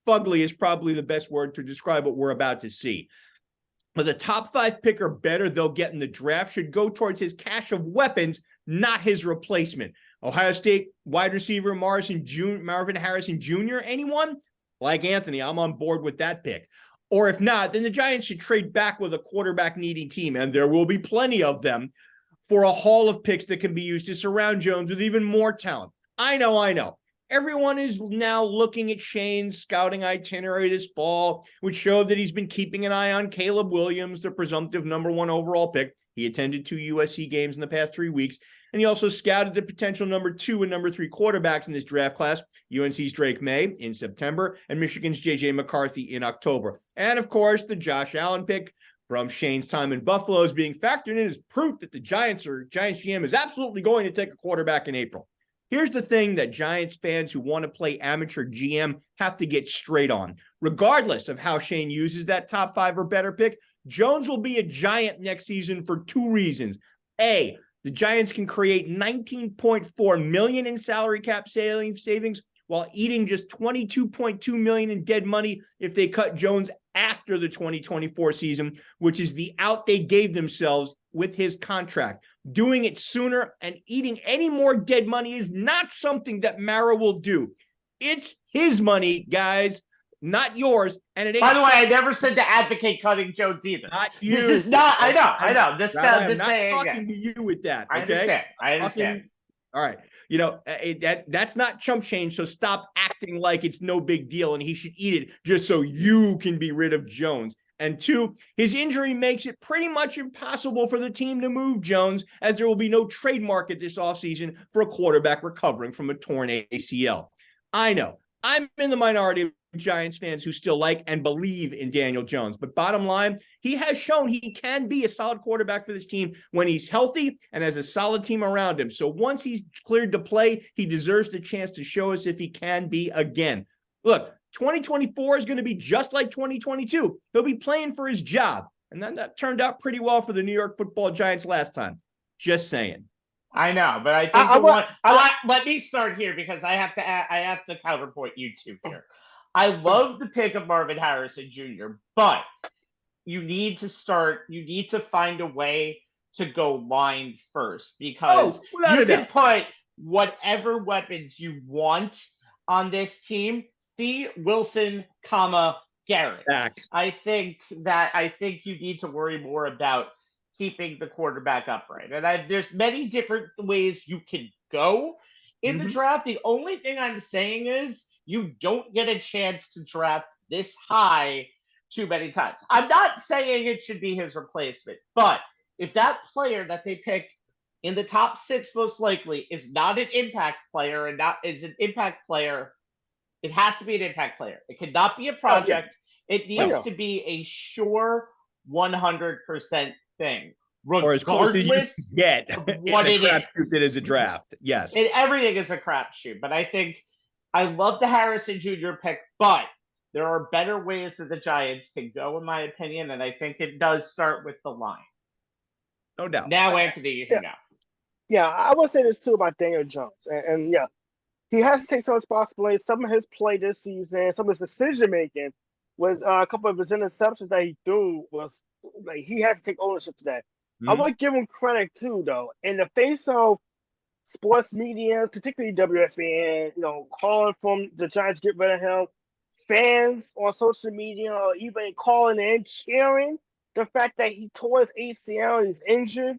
Fugly is probably the best word to describe what we're about to see. But the top 5 pick or better they'll get in the draft should go towards his cache of weapons, not his replacement. Ohio State wide receiver Marvin Harrison Jr., anyone? Like Anthony, I'm on board with that pick. Or if not, then the Giants should trade back with a quarterback-needing team, and there will be plenty of them, for a haul of picks that can be used to surround Jones with even more talent. I know. Everyone is now looking at Shane's scouting itinerary this fall, which showed that he's been keeping an eye on Caleb Williams, the presumptive number 1 overall pick. He attended 2 USC games in the past 3 weeks, and he also scouted the potential number 2 and number 3 quarterbacks in this draft class, UNC's Drake May in September, and Michigan's J.J. McCarthy in October. And, of course, the Josh Allen pick from Shane's time in Buffalo is being factored in as proof that the Giants GM is absolutely going to take a quarterback in April. Here's the thing that Giants fans who want to play amateur GM have to get straight on. Regardless of how Shane uses that top 5 or better pick, Jones will be a Giant next season for 2 reasons. A, the Giants can create $19.4 million in salary cap savings while eating just $22.2 million in dead money if they cut Jones after the 2024 season, which is the out they gave themselves with his contract. Doing it sooner and eating any more dead money is not something that Mara will do. It's his money, guys, not yours. And it ain't. By the way, I never said to advocate cutting Jones either. Not you. This is not. I know. This I'm not saying talking again. to you with that. I Okay? understand. All right. That's not chump change. So stop acting like it's no big deal and he should eat it just so you can be rid of Jones. And 2, his injury makes it pretty much impossible for the team to move Jones, as there will be no trade market this offseason for a quarterback recovering from a torn ACL. I know. I'm in the minority of Giants fans who still like and believe in Daniel Jones. But bottom line, he has shown he can be a solid quarterback for this team when he's healthy and has a solid team around him. So once he's cleared to play, he deserves the chance to show us if he can be again. Look, 2024 is going to be just like 2022. He'll be playing for his job. And then that turned out pretty well for the New York Football Giants last time. Just saying. I know, but I think let me start here because I have to counterpoint you 2 here. I love the pick of Marvin Harrison Jr., but you need to find a way to go line first, because you can put whatever weapons you want on this team. See Wilson, Garrett. I think you need to worry more about keeping the quarterback upright. And there's many different ways you can go in the draft. The only thing I'm saying is you don't get a chance to draft this high too many times. I'm not saying it should be his replacement, but if that player that they pick in the top 6 most likely is not an impact player and not is an impact player, it has to be an impact player. It cannot be a project. It needs to be a sure 100% thing. Or as close as you can get what it is. It is a draft. Yes. Everything is a crapshoot. But I think I love the Harrison Jr. pick, but there are better ways that the Giants can go, in my opinion. And I think it does start with the line. No doubt. Now, Anthony, you can go. Yeah, I will say this too about Daniel Jones. And yeah, he has to take some responsibility. Some of his play this season, some of his decision making, with a couple of his interceptions that he threw, was like he has to take ownership to that. I would give him credit too, though. In the face of sports media, particularly WFAN, calling from the Giants get rid of him, fans on social media, or even calling in, cheering the fact that he tore his ACL, he's injured.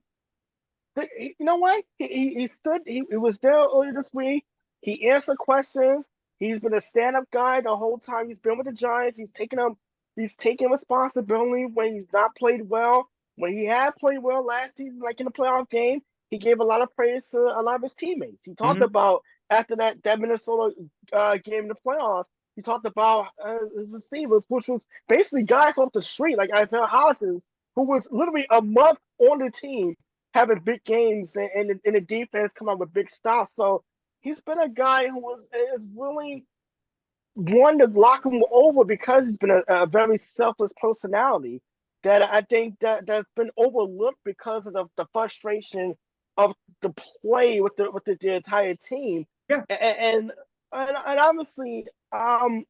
But you know what? He stood. He was there earlier this week. He answered questions. He's been a stand-up guy the whole time he's been with the Giants. He's taking responsibility when he's not played well. When he had played well last season, like in the playoff game, he gave a lot of praise to a lot of his teammates. He talked about after that Minnesota game in the playoffs. He talked about his receivers, which was basically guys off the street, like Isaiah Hodgins, who was literally a month on the team, having big games, and the defense come out with big stops. So he's been a guy who is really one to lock him over because he's been a very selfless personality that I think that's been overlooked because of the frustration of the play with the entire team. Yeah, and obviously, fans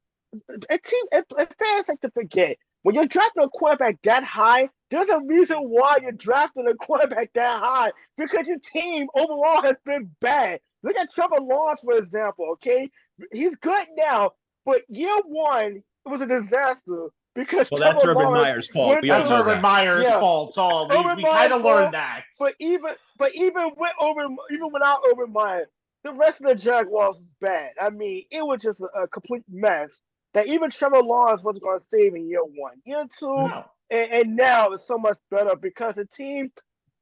like to forget when you're drafting a quarterback that high. There's a reason why you're drafting a quarterback that high, because your team overall has been bad. Look at Trevor Lawrence, for example. Okay, he's good now, but year one it was a disaster because that's Urban Meyer's fault. That's Urban Meyer's fault. We kind of learned that. But even without Urban Meyer, the rest of the Jaguars was bad. I mean, it was just a complete mess that even Trevor Lawrence wasn't going to save in year one. Year two, no. and now it's so much better because the team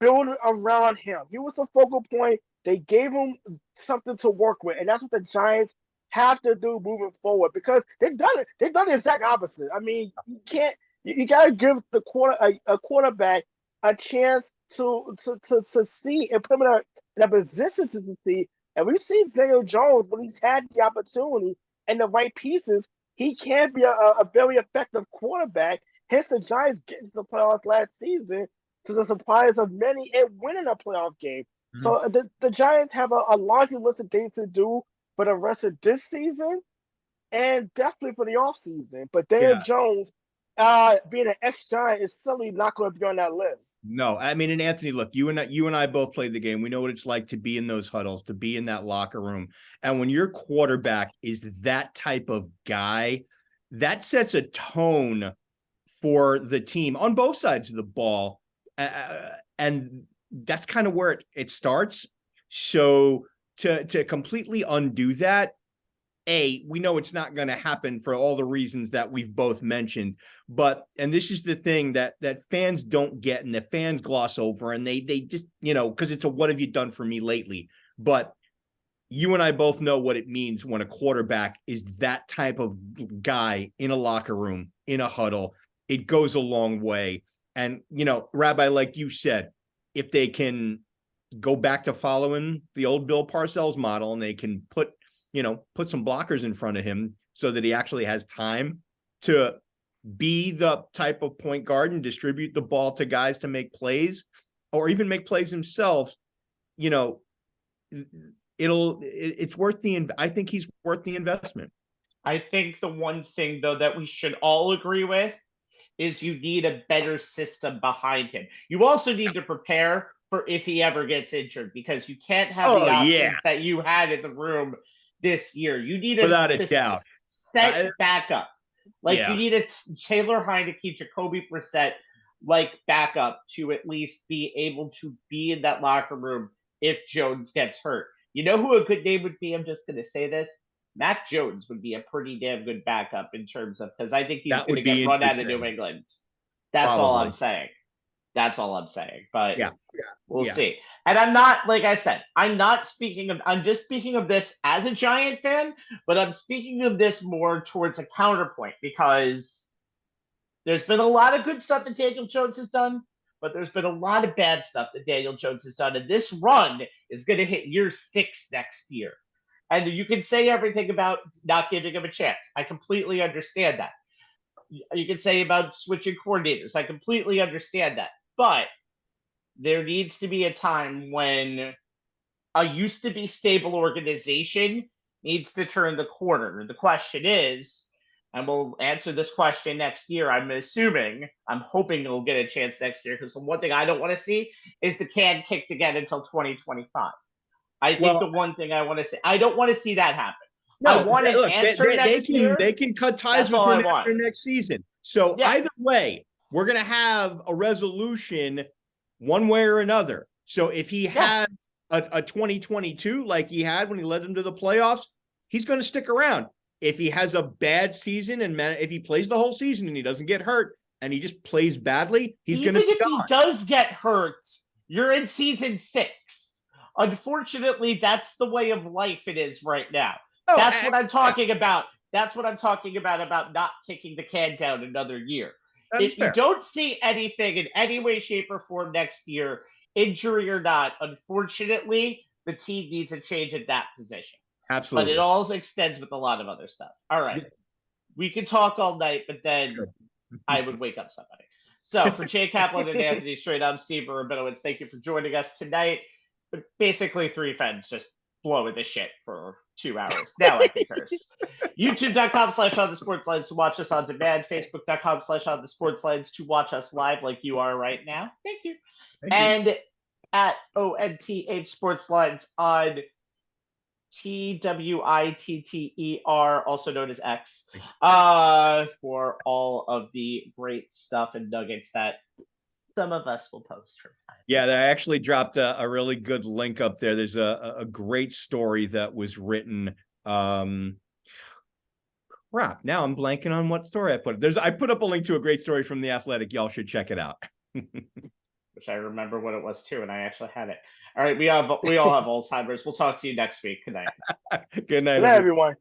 built around him. He was the focal point. They gave him something to work with, and that's what the Giants have to do moving forward, because they've done it. They've done the exact opposite. I mean, you got to give a quarterback a chance to succeed and put him in a position to succeed. And we've seen Daniel Jones, when he's had the opportunity and the right pieces, he can be a very effective quarterback. Hence, the Giants getting to the playoffs last season to the surprise of many and winning a playoff game. Mm-hmm. So the Giants have a laundry list of things to do for the rest of this season and definitely for the offseason. But Daniel Jones, being an ex-Giant, is certainly not going to be on that list. No, I mean, and Anthony, look, you and I both played the game. We know what it's like to be in those huddles, to be in that locker room. And when your quarterback is that type of guy, that sets a tone for the team on both sides of the ball. And that's kind of where it starts. So to completely undo that, we know it's not going to happen for all the reasons that we've both mentioned, and this is the thing that fans don't get and that fans gloss over, and they just, because it's a what have you done for me lately? But you and I both know what it means when a quarterback is that type of guy in a locker room, in a huddle. It goes a long way. And, Rabbi, like you said, if they can go back to following the old Bill Parcells model and they can put some blockers in front of him so that he actually has time to be the type of point guard and distribute the ball to guys to make plays or even make plays himself, it's worth I think he's worth the investment. I think the one thing, though, that we should all agree with is you need a better system behind him. You also need to prepare for if he ever gets injured, because you can't have the options that you had in the room this year. You need without a doubt set backup. You need a Taylor Heineke, Jacoby Brissett backup to at least be able to be in that locker room if Jones gets hurt. You know who a good name would be? I'm just going to say this. Mac Jones would be a pretty damn good backup in terms of, because I think he's going to get run out of New England. That's all I'm saying. But we'll see. And I'm not, like I said, I'm just speaking of this as a Giant fan, but I'm speaking of this more towards a counterpoint, because there's been a lot of good stuff that Daniel Jones has done, but there's been a lot of bad stuff that Daniel Jones has done. And this run is going to hit year 6 next year. And you can say everything about not giving him a chance. I completely understand that. You can say about switching coordinators. I completely understand that. But there needs to be a time when a used to be stable organization needs to turn the corner. The question is, and we'll answer this question next year, I'm hoping we'll get a chance next year, because the one thing I don't want to see is the can kicked again until 2025. I think the one thing I want to say, I don't want to see that happen. No, I want an answer next year. They can cut ties with him after next season. So either way, we're going to have a resolution one way or another. So if he has a 2022 like he had when he led them to the playoffs, he's going to stick around. If he has a bad season and if he plays the whole season and he doesn't get hurt and he just plays badly, he's going to be gone. Even if he does get hurt, you're in season 6. Unfortunately, that's the way of life it is right now. Oh, That's what I'm talking about. That's what I'm talking about not kicking the can down another year. If you don't see anything in any way, shape, or form next year, injury or not, unfortunately, the team needs a change in that position. Absolutely. But it also extends with a lot of other stuff. All right. We could talk all night, but then I would wake up somebody. So for Jay Kaplan and Anthony Strait, I'm Steve Rabinowitz. Thank you for joining us tonight. But basically, three friends just blowing this shit for 2 hours. Now I can curse. YouTube.com/OnTheSportsLines to watch us on demand. Facebook.com/OnTheSportsLines to watch us live like you are right now. Thank you. And at ONTH Sportslines on TWITTER, also known as X, for all of the great stuff and nuggets that some of us will post from time. Yeah, they actually dropped a really good link up there. There's a great story that was written. Crap, now I'm blanking on what story I put. I put up a link to a great story from The Athletic. Y'all should check it out. Which I remember what it was too, and I actually had it. All right, we all have Alzheimer's. We'll talk to you next week. Good night. Good night, everyone.